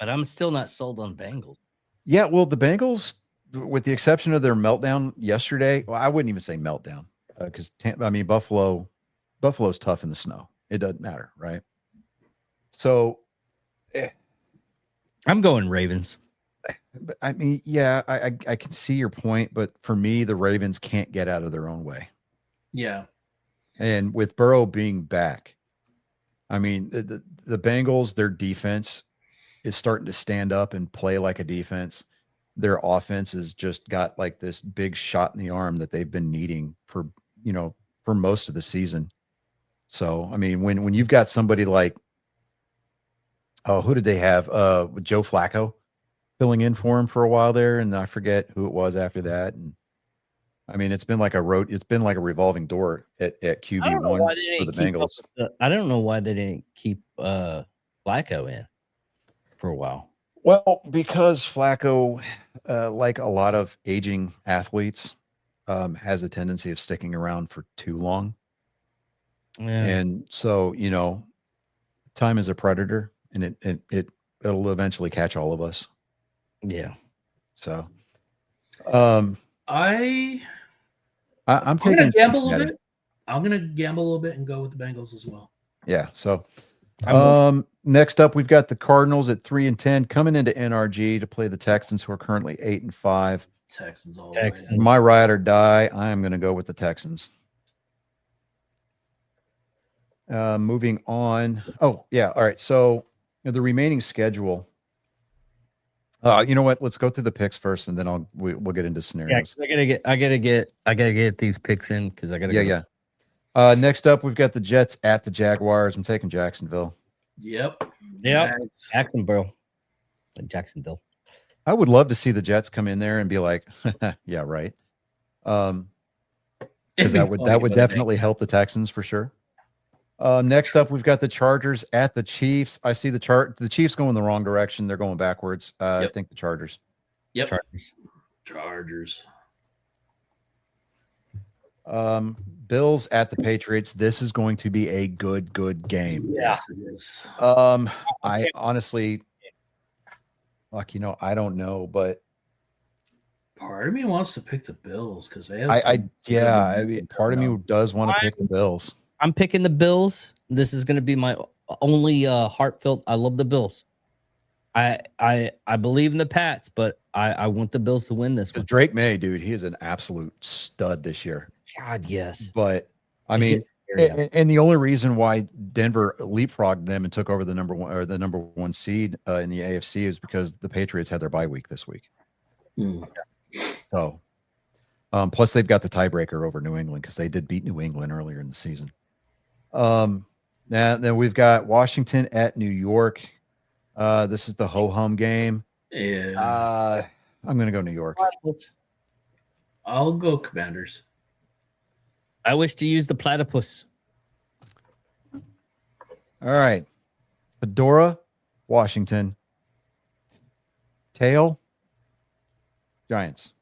I'm still not sold on Bengals. Yeah, well, the Bengals, with the exception of their meltdown yesterday, well, I wouldn't even say meltdown because Buffalo's tough in the snow. It doesn't matter, right? So, I'm going Ravens. but I mean, yeah, I can see your point, but for me, the Ravens can't get out of their own way. Yeah. And with Burrow being back, I mean, the Bengals, their defense is starting to stand up and play like a defense. Their offense has just got like this big shot in the arm that they've been needing for most of the season. So, I mean, when you've got somebody like, oh, who did they have? Joe Flacco filling in for him for a while there, and I forget who it was after that. And I mean, it's been like a revolving door at I don't QB1 know why they for the didn't keep up Bengals. with I don't know why they didn't keep Flacco in for a while. Well, because Flacco, like a lot of aging athletes, has a tendency of sticking around for too long. Yeah. And so, time is a predator, and it'll eventually catch all of us. Yeah. So, I'm I'm gonna taking gamble a little Cincinnati. bit. I'm gonna gamble a little bit and go with the Bengals as well. Yeah. So, I'm next up, we've got the Cardinals at 3-10 coming into NRG to play the Texans, who are currently 8-5. Texans all Texans. the way. My ride or die, I am going to go with the Texans. Moving on. Oh, yeah. All right. So the remaining schedule. You know what? Let's go through the picks first, and then we'll get into yeah, scenarios. 'cause I gotta get these picks in because I gotta Yeah, go. yeah. Next up, we've got the Jets at the Jaguars. I'm taking Jacksonville. Yep. Yep. Jags. Jacksonville. I would love to see the Jets come in there and be like, "Yeah, right." It'd Because be that would funny, but definitely help the Texans for sure. Next up, we've got the Chargers at the Chiefs. I see the Chiefs going the wrong direction. They're going backwards. I Yep. think the Chargers. Yep. Chargers. Chargers. Bills at the Patriots. This is going to be a good game. Yeah. Yes, it is. I honestly, I don't know, but Part of me wants to pick the Bills because they have. I some mean, good part of me momentum does want to pick the Bills. I'm picking the Bills. This is going to be my only heartfelt. I love the Bills. I believe in the Pats, but I want the Bills to win this Because one. Drake May, dude, he is an absolute stud this year. God, yes. But I He's mean, getting scary. and the only reason why Denver leapfrogged them and took over the number one seed in the AFC is because the Patriots had their bye week this week. Mm. So, plus they've got the tiebreaker over New England because they did beat New England earlier in the season. Now then we've got Washington at New York. This is the ho-hum game. Yeah. I'm going to go New York. I'll go Commanders. I wish to use the platypus. All right. Fedora, Washington. Tail, Giants.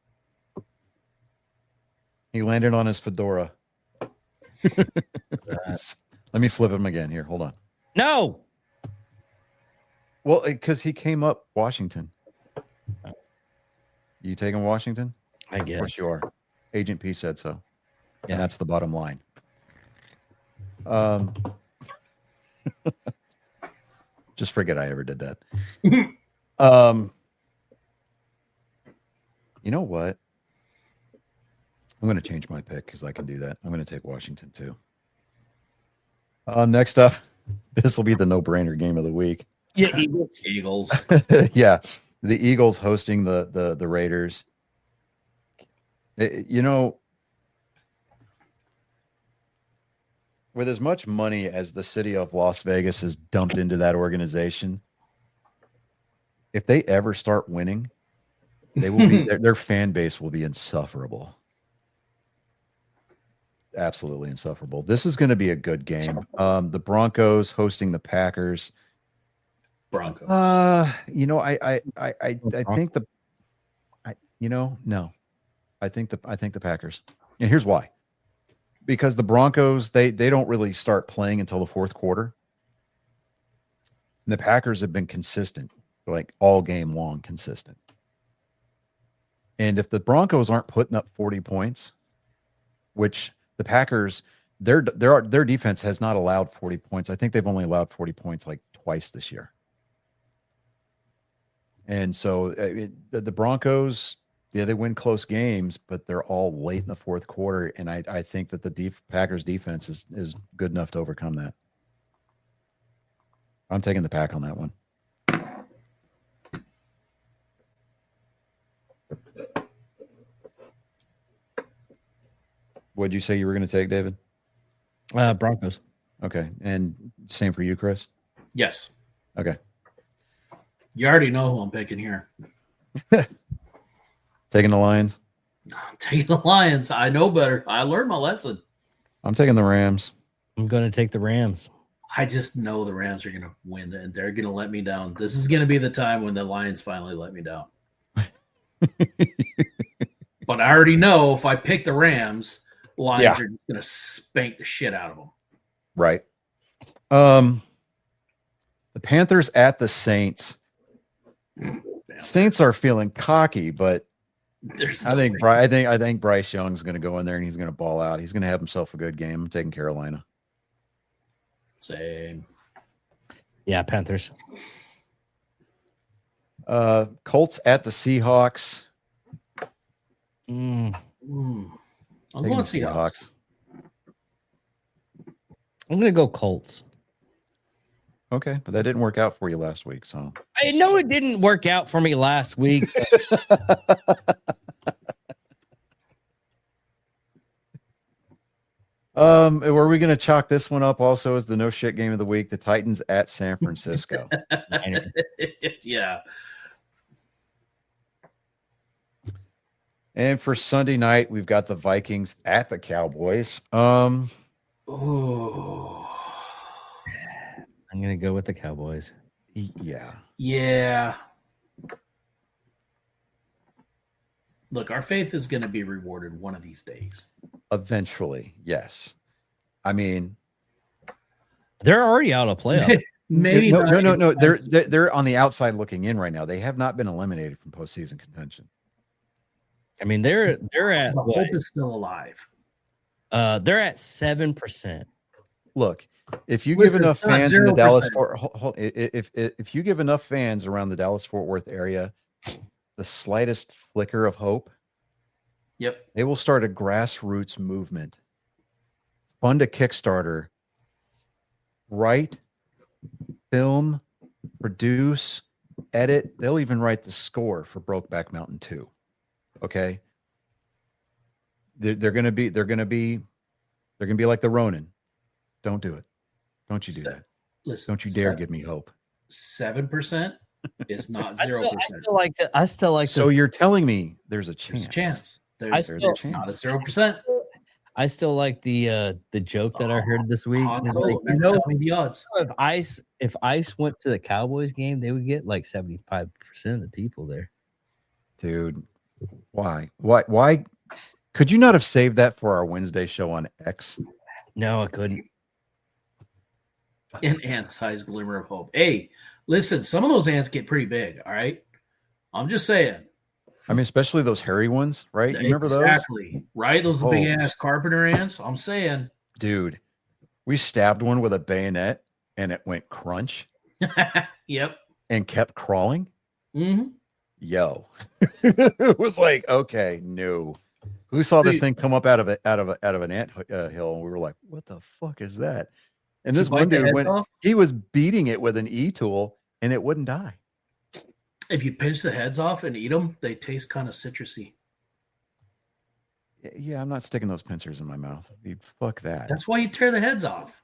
He landed on his fedora. Let me flip him again here. Hold on. No. Well, because he came up Washington. You taking Washington? I Of guess. course you are. Agent P said so. Yeah. And that's the bottom line. Just forget I ever did that. You know what? I'm going to change my pick because I can do that. I'm going to take Washington too. Next up, this will be the no-brainer game of the week. Yeah, Eagles. Eagles. Yeah, the Eagles hosting the Raiders. You know, with as much money as the city of Las Vegas has dumped into that organization, if they ever start winning, they will be their fan base will be insufferable. Absolutely insufferable. This is going to be a good game. The Broncos hosting the Packers. Broncos. You know, I think no. I think the Packers. And here's why. Because the Broncos, they don't really start playing until the fourth quarter. And the Packers have been consistent, like all game long consistent. And if the Broncos aren't putting up 40 points, which the Packers, their defense has not allowed 40 points. I think they've only allowed 40 points like twice this year. And so the Broncos, yeah, they win close games, but they're all late in the fourth quarter. And I think that the Packers defense is good enough to overcome that. I'm taking the Pack on that one. What'd you say you were going to take, David? Broncos. Okay. And same for you, Chris? Yes. Okay. You already know who I'm picking here. Taking the Lions? I'm taking the Lions. I know better. I learned my lesson. I'm taking the Rams. I'm going to take the Rams. I just know the Rams are going to win, and they're going to let me down. This is going to be the time when the Lions finally let me down. But I already know if I pick the Rams, Lions are going to spank the shit out of them. Right. The Panthers at the Saints. Saints are feeling cocky, but I think Bryce Young's going to go in there and he's going to ball out. He's going to have himself a good game. I'm taking Carolina. Same. Yeah, Panthers. Colts at the Seahawks. I'm Taking going the Seahawks. I'm going to go Colts. Okay, but that didn't work out for you last week, so I know it didn't work out for me last week. Were we going to chalk this one up also as the no shit game of the week? The Titans at San Francisco. Yeah. And for Sunday night, we've got the Vikings at the Cowboys. I'm going to go with the Cowboys. Yeah. Yeah. Look, our faith is going to be rewarded one of these days. Eventually, yes. I mean, they're already out of playoff. Maybe no. They're on the outside looking in right now. They have not been eliminated from postseason contention. I mean, they're at The what? hope is still alive. They're at 7%. Look, if you Listen, give enough it's not fans in the 0%. Dallas if you give enough fans around the Dallas Fort Worth area the slightest flicker of hope, Yep. they will start a grassroots movement. Fund a Kickstarter. Write, film, produce, edit. They'll even write the score for Brokeback Mountain 2. Okay. They're gonna be like the Ronin. Don't do it. Don't you do that. Listen, Don't you dare give me hope. 7% is not I 0%. still like So you're telling me there's a chance. There's a chance. I There's still- not a 0%. I still like the joke that I heard this week. Han It's Solo, like, remember, tell me the odds. if Ice went to the Cowboys game, they would get like 75% of the people there. Dude, Why? Why? Could you not have saved that for our Wednesday show on X? No, I couldn't. An ant-sized glimmer of hope. Hey, listen, some of those ants get pretty big. All right, I'm just saying. I mean, especially those hairy ones, right? You remember those? Exactly. Right? Those Oh. big ass carpenter ants. I'm saying. Dude, we stabbed one with a bayonet and it went crunch Yep. and kept crawling. Mm-hmm. Yo, it was like, okay, no. Who saw this thing come up out of an ant hill? And we were like, what the fuck is that? And this one dude he was beating it with an e-tool and it wouldn't die. If you pinch the heads off and eat them, they taste kind of citrusy. Yeah, I'm not sticking those pincers in my mouth. Fuck that. That's why you tear the heads off.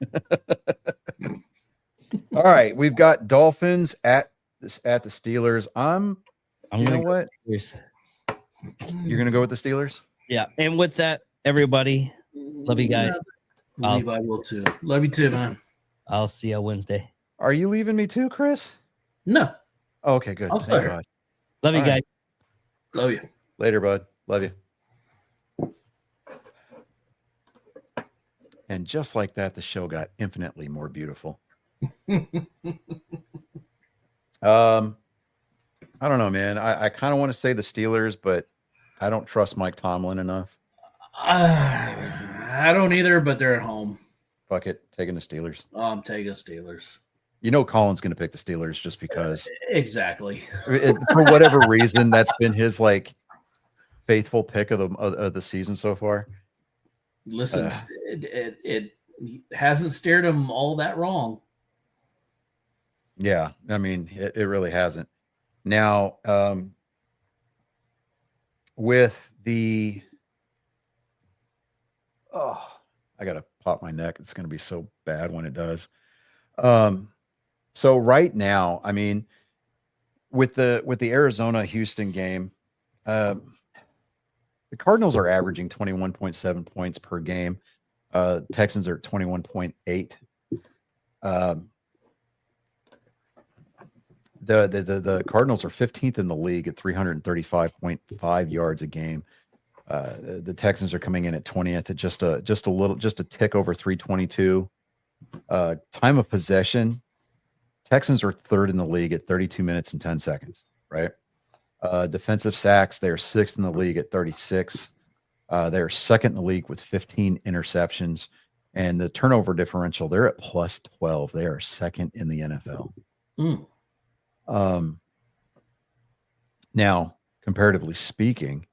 All right, we've got Dolphins at the Steelers. I'm you gonna know what? Steelers. You're gonna go with the Steelers? Yeah, and with that, everybody, love you guys. Leave, I will too. Love you too, man. I'll see you Wednesday. Are you leaving me too, Chris? No. Oh, okay, good. I'll Thank stay. God. Love you All guys. right. Love you. Later, bud. Love you. And just like that, the show got infinitely more beautiful. I don't know, man. I kind of want to say the Steelers, but I don't trust Mike Tomlin enough. I don't either, but they're at home. Fuck it, taking the Steelers. I'm taking Steelers. You know, Colin's going to pick the Steelers just because, Exactly. for whatever reason, that's been his like faithful pick of the season so far. Listen, it hasn't steered him all that wrong. Yeah, I mean, it really hasn't. Now, with the I gotta pop my neck. It's gonna be so bad when it does. So right now, I mean, with the Arizona Houston game, the Cardinals are averaging 21.7 points per game. Texans are at 21.8. The Cardinals are 15th in the league at 335.5 yards a game. The Texans are coming in at 20th at just a tick over 322. Time of possession, Texans are third in the league at 32 minutes and 10 seconds, right? Defensive sacks, they're sixth in the league at 36. They're second in the league with 15 interceptions. And the turnover differential, they're at plus 12. They are second in the NFL. Now, comparatively speaking,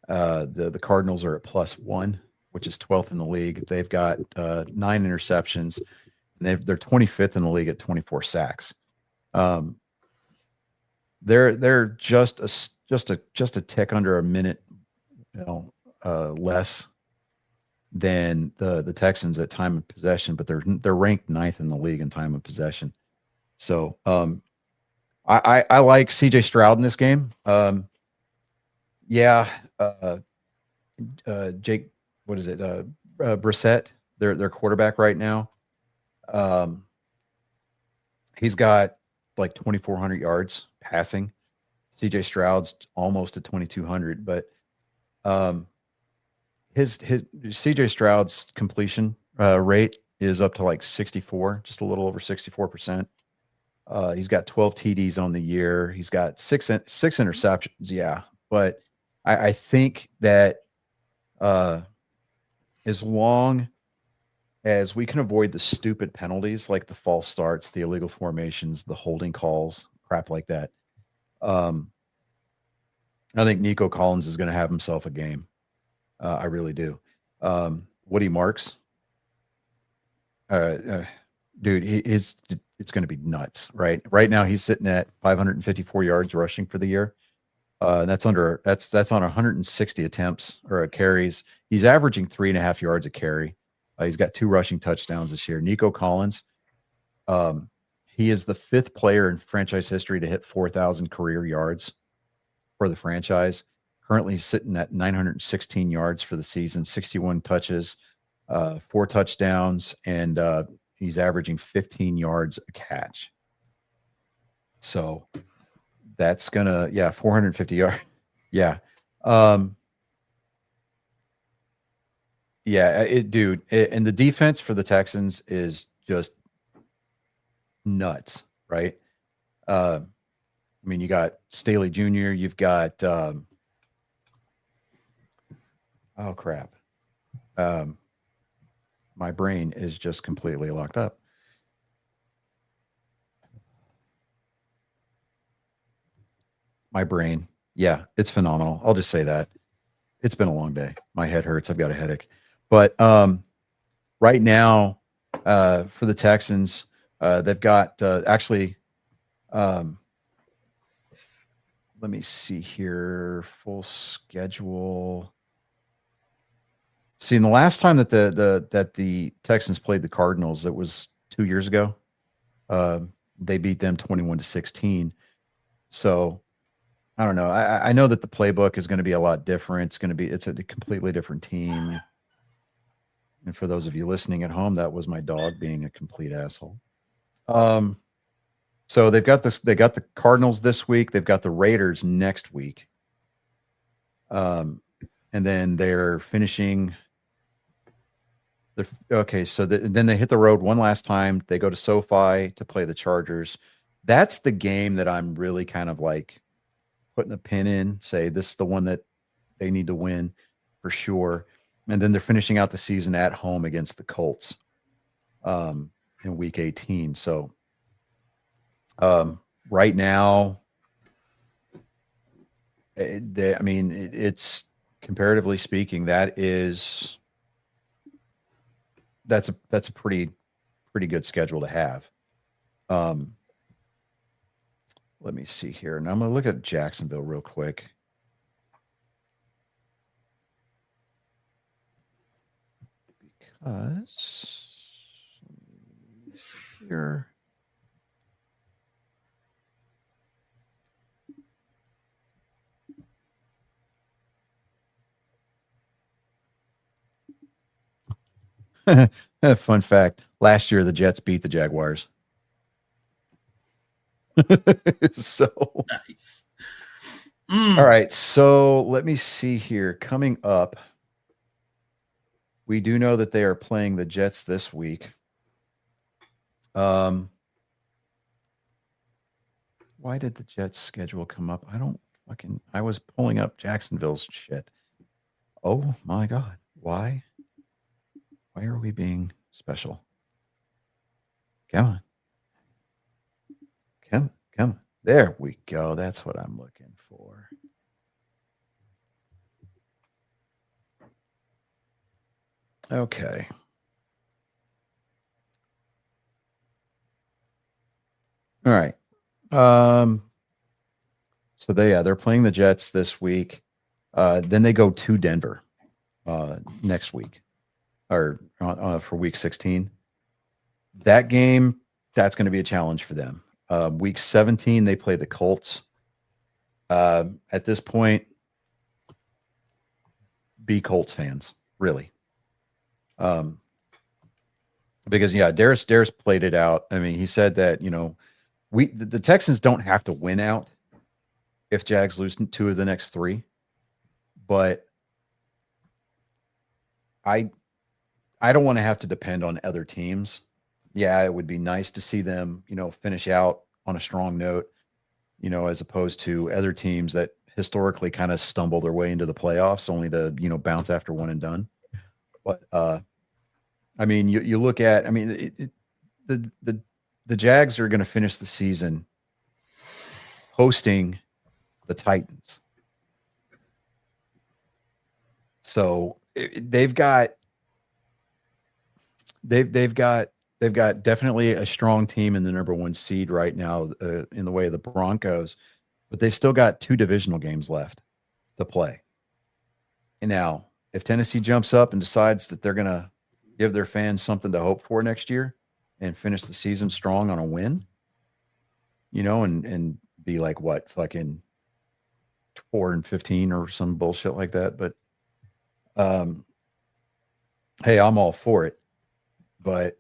the Cardinals are at plus 1, which is 12th in the league. They've got 9 interceptions, and they're 25th in the league at 24 sacks. They're just a tick under a minute, less than the Texans at time of possession, but they're ranked 9th in the league in time of possession. So I like CJ Stroud in this game. Jake, what is it? Brissett, their quarterback right now. He's got like 2,400 yards passing. CJ Stroud's almost at 2,200, but his CJ Stroud's completion rate is up to like 64, just a little over 64%. He's got 12 TDs on the year. He's got six interceptions. Yeah. But I think that as long as we can avoid the stupid penalties like the false starts, the illegal formations, the holding calls, crap like that, I think Nico Collins is going to have himself a game. I really do. Woody Marks, dude, it's going to be nuts, right? Right now, he's sitting at 554 yards rushing for the year. That's on 160 attempts or carries. He's averaging 3.5 yards a carry. He's got 2 rushing touchdowns this year. Nico Collins, he is the 5th player in franchise history to hit 4,000 career yards for the franchise. Currently, he's sitting at 916 yards for the season, 61 touches, 4 touchdowns, and he's averaging 15 yards a catch. So that's gonna, 450 yards. Yeah. Yeah, and the defense for the Texans is just nuts, right? I mean, you got Staley Jr., you've got oh crap. My brain is just completely locked up. My brain. Yeah, it's phenomenal. I'll just say that. It's been a long day. My head hurts. I've got a headache. But right now, for the Texans, they've got actually let me see here. Full schedule. See, in the last time that the Texans played the Cardinals, it was 2 years ago. They beat them 21-16. So I don't know. I know that the playbook is going to be a lot different. It's a completely different team. And for those of you listening at home, that was my dog being a complete asshole. So they got the Cardinals this week. They've got the Raiders next week. And then they're finishing. Then they hit the road one last time. They go to SoFi to play the Chargers. That's the game that I'm really kind of like putting a pin in, say this is the one that they need to win for sure. And then they're finishing out the season at home against the Colts in week 18. So right now, it's comparatively speaking, that's a pretty good schedule to have. Let me see here. And I'm going to look at Jacksonville real quick. Because here. Fun fact. Last year, the Jets beat the Jaguars. So Nice. All right. So let me see here. Coming up, we do know that they are playing the Jets this week. Why did the Jets schedule come up? I was pulling up Jacksonville's shit. Oh my God. Why are we being special? Come on. Come on. There we go. That's what I'm looking for. Okay. All right. So they're playing the Jets this week. Then they go to Denver next week, or for week 16. That game, that's going to be a challenge for them. Week 17, they play the Colts. At this point, be Colts fans, really. Because Darius played it out. I mean, he said that, the Texans don't have to win out if Jags lose 2 of the next 3. But I don't want to have to depend on other teams. Yeah, it would be nice to see them, finish out on a strong note, as opposed to other teams that historically kind of stumble their way into the playoffs only to, bounce after one and done. But I mean, you look at, I mean, the Jags are going to finish the season hosting the Titans. So they've got definitely a strong team in the number 1 seed right now in the way of the Broncos, but they've still got 2 divisional games left to play. And now, if Tennessee jumps up and decides that they're going to give their fans something to hope for next year and finish the season strong on a win, and be like, what, fucking 4-15 or some bullshit like that. But, hey, I'm all for it. But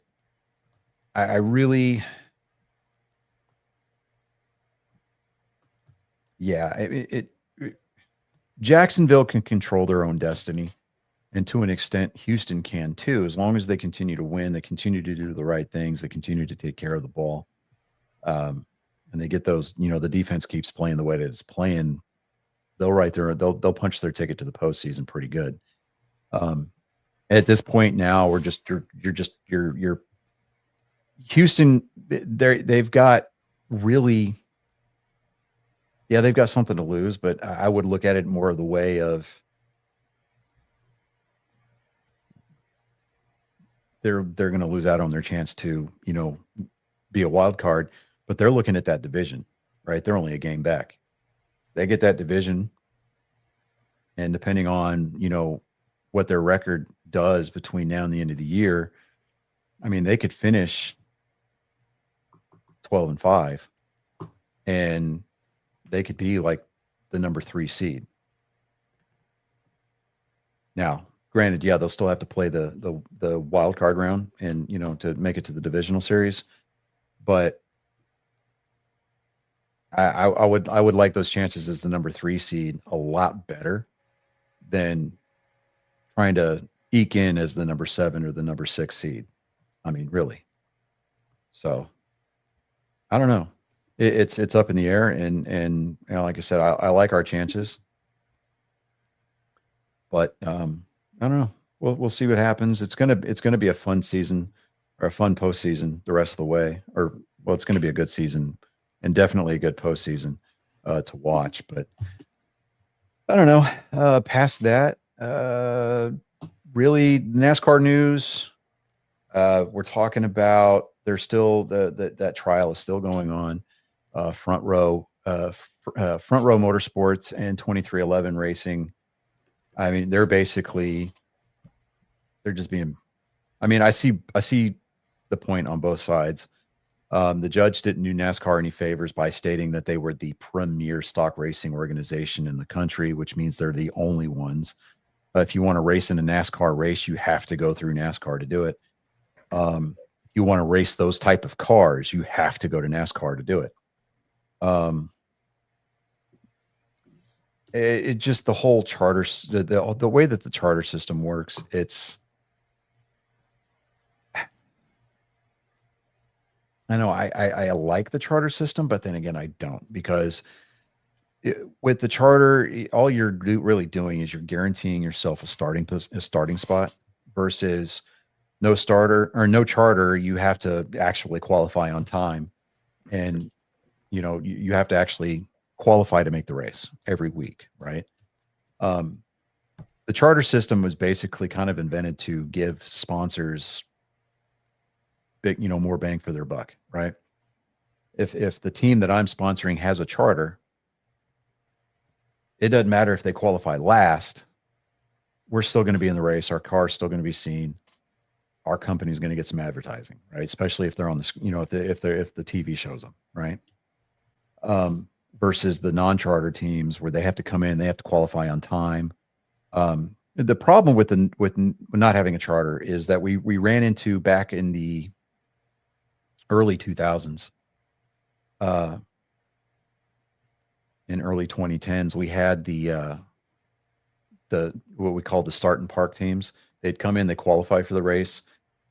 I really, Jacksonville can control their own destiny, and to an extent, Houston can too, as long as they continue to win, they continue to do the right things, they continue to take care of the ball, and they get those. The defense keeps playing the way that it's playing. They'll punch their ticket to the postseason pretty good. At this point now, you're Houston. They've got really. Yeah, they've got something to lose, but I would look at it more of the way of they're going to lose out on their chance to, be a wild card, but they're looking at that division, right? They're only a game back. They get that division, and depending on, what their record does between now and the end of the year, I mean, they could finish 12-5 and they could be like the number 3 seed. Now, granted, yeah, they'll still have to play the wild card round and, to make it to the divisional series, but I would like those chances as the number 3 seed a lot better than trying to eke in as the number 7 or the number 6 seed. I mean, really. So I don't know. It's up in the air, and like I said, I like our chances, but I don't know. We'll see what happens. It's gonna be a fun season or a fun postseason the rest of the way, it's gonna be a good season and definitely a good postseason to watch. But I don't know. Past that, really NASCAR news. We're talking about there's still that trial is still going on. Front Row Motorsports and 2311 Racing. I mean, they're just being. I mean, I see the point on both sides. The judge didn't do NASCAR any favors by stating that they were the premier stock racing organization in the country, which means they're the only ones. If you want to race in a NASCAR race, you have to go through NASCAR to do it. You want to race those type of cars, you have to go to NASCAR to do it. It just the whole charter, the way that the charter system works, I know I like the charter system, but then again, I don't, because with the charter, all you're really doing is you're guaranteeing yourself a starting spot versus no starter or no charter. You have to actually qualify on time, and you have to actually qualify to make the race every week, right? The charter system was basically kind of invented to give sponsors more bang for their buck, right? If the team that I'm sponsoring has a charter, it doesn't matter if they qualify last, we're still going to be in the race. Our car's still going to be seen. Our company's going to get some advertising, right? Especially if they're on the, if the TV shows them, right? Versus the non-charter teams where they have to come in, they have to qualify on time. The problem with not having a charter is that we ran into back in the early 2000s, in early 2010s, we had the what we called the start and park teams. They'd come in, they qualify for the race,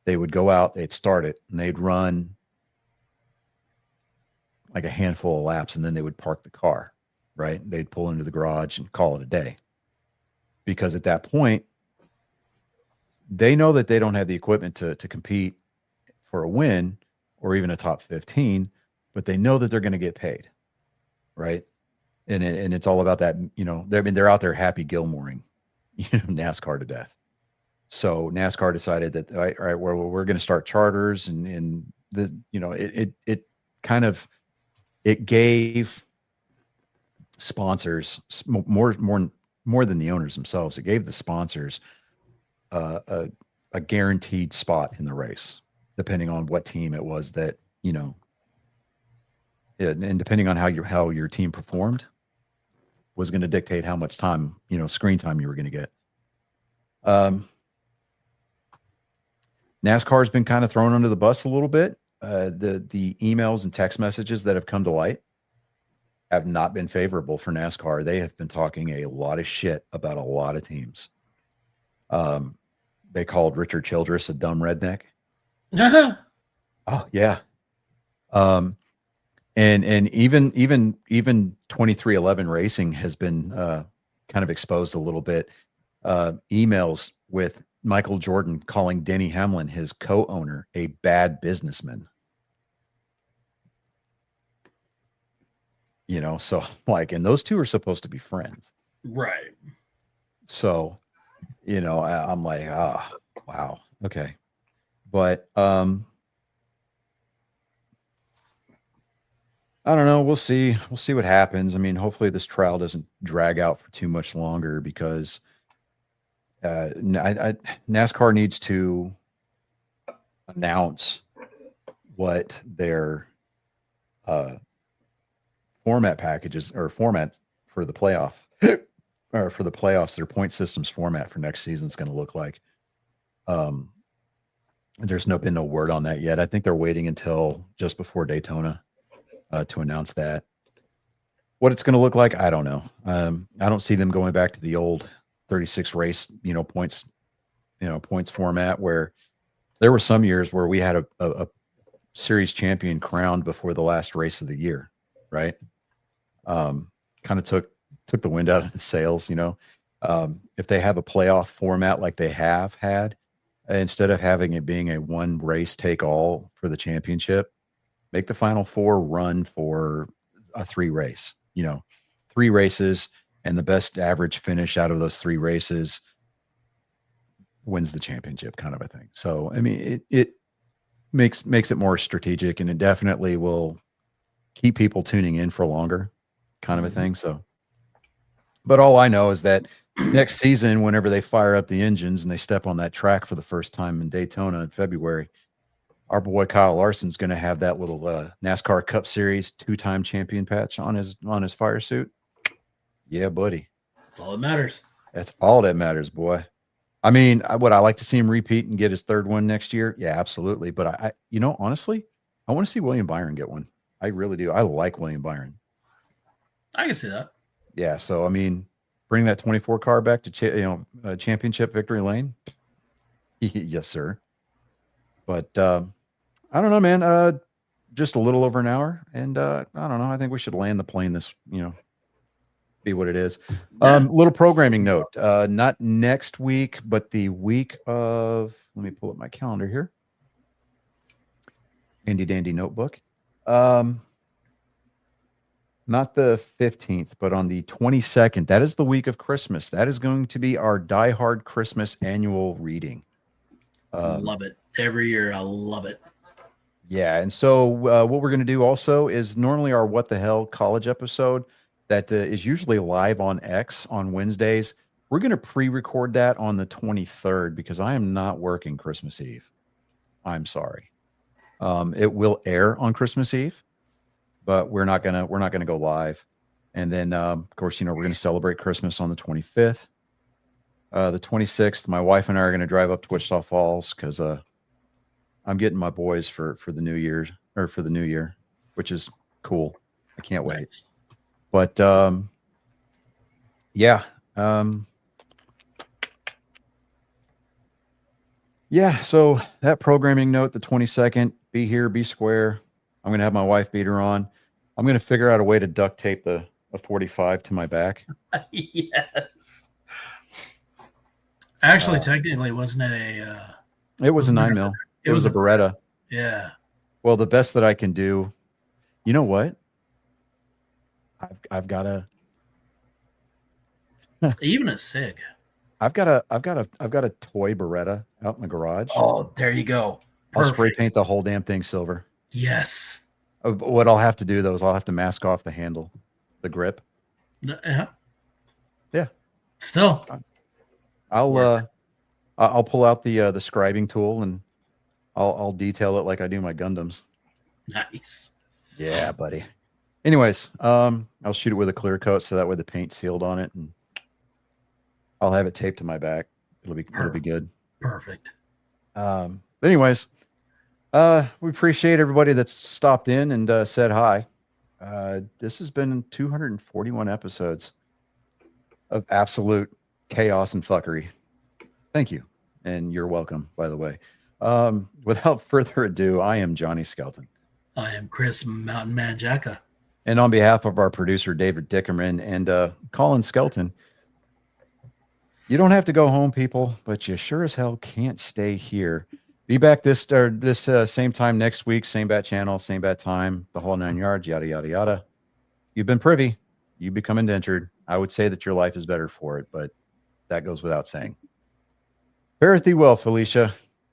they would go out, they'd start it, and they'd run like a handful of laps, and then they would park the car, right? They'd pull into the garage and call it a day. Because at that point, they know that they don't have the equipment to compete for a win or even a top 15, but they know that they're going to get paid, right? And it's all about that, they're out there Happy Gilmoring, NASCAR to death. So NASCAR decided that, all right, well, we're going to start charters, and it gave sponsors more than the owners themselves. It gave the sponsors a guaranteed spot in the race, depending on what team it was that, and depending on how your team performed was going to dictate how much time, screen time you were going to get. NASCAR has been kind of thrown under the bus a little bit. The emails and text messages that have come to light have not been favorable for NASCAR. They have been talking a lot of shit about a lot of teams. They called Richard Childress a dumb redneck. Oh yeah. And even 2311 Racing has been kind of exposed a little bit. Emails with Michael Jordan calling Denny Hamlin, his co-owner, a bad businessman. You know, so like, and those two are supposed to be friends. Right. So, you know, I'm like, wow. Okay. But, I don't know. We'll see. We'll see what happens. I mean, hopefully this trial doesn't drag out for too much longer because NASCAR needs to announce what their format packages or formats for the playoff or for the playoffs, their point systems format for next season is going to look like. There's been no word on that yet. I think they're waiting until just before Daytona to announce that. What it's going to look like, I don't know. I don't see them going back to the old 36 race, points format where there were some years where we had a series champion crowned before the last race of the year, right? Kind of took the wind out of the sails, if they have a playoff format like they have had, instead of having it being a one race take all for the championship, make the final four run for a 3 race, 3 races, and the best average finish out of those 3 races wins the championship, kind of a thing. So, I mean, it makes it more strategic, and it definitely will keep people tuning in for longer, kind of a thing. So, but all I know is that next season, whenever they fire up the engines and they step on that track for the first time in Daytona in February, our boy Kyle Larson's going to have that little NASCAR Cup Series 2-time champion patch on his fire suit. Yeah, buddy. That's all that matters. That's all that matters, boy. I mean, would I like to see him repeat and get his 3rd one next year? Yeah, absolutely. But I honestly, I want to see William Byron get one. I really do. I like William Byron. I can see that. Yeah. So, I mean, bring that 24 car back to championship victory lane. Yes, sir. But I don't know, man. Just a little over an hour, and I don't know. I think we should land the plane this, be what it is. Little programming note. Not next week, but the week of. Let me pull up my calendar here. Handy dandy notebook. Not the 15th, but on the 22nd. That is the week of Christmas. That is going to be our Die Hard Christmas annual reading. Love it. Every year, I love it. Yeah, and so what we're going to do also is normally our What the Hell College episode that is usually live on X on Wednesdays. We're going to pre-record that on the 23rd because I am not working Christmas Eve. I'm sorry. It will air on Christmas Eve, but we're not gonna go live. And then of course, we're going to celebrate Christmas on the 25th. The 26th, my wife and I are going to drive up to Wichita Falls because I'm getting my boys for the New Year's or for the New Year, which is cool. I can't wait. Nice. But yeah. Yeah, so that programming note, the 22nd, be here, be square. I'm going to have my wife beater on. I'm going to figure out a way to duct tape a 45 to my back. Yes. Actually, technically, wasn't it a... it was a 9mm. It was a Beretta. Yeah. Well, the best that I can do, you know what? I've got a... Even a SIG. I've got a toy Beretta out in the garage. Oh, there you go. I'll spray paint the whole damn thing silver. Yes. What I'll have to do though is I'll have to mask off the handle, the grip. Yeah. Yeah. Still. I'll pull out the scribing tool and I'll detail it like I do my Gundams. Nice. Yeah, buddy. Anyways, I'll shoot it with a clear coat so that way the paint's sealed on it, and I'll have it taped to my back. It'll be good. Perfect. Anyways, we appreciate everybody that's stopped in and said hi. This has been 241 episodes of absolute chaos and fuckery. Thank you. And you're welcome, by the way. Without further ado, I am Johnny Skelton. I am Chris Mountain Man Jacka. And on behalf of our producer, David Dickerman, and Colin Skelton, you don't have to go home, people, but you sure as hell can't stay here. Be back this same time next week, same bat channel, same bat time, the whole 9 yards, yada, yada, yada. You've been privy. You become indentured. I would say that your life is better for it, but that goes without saying. Fare thee well, Felicia.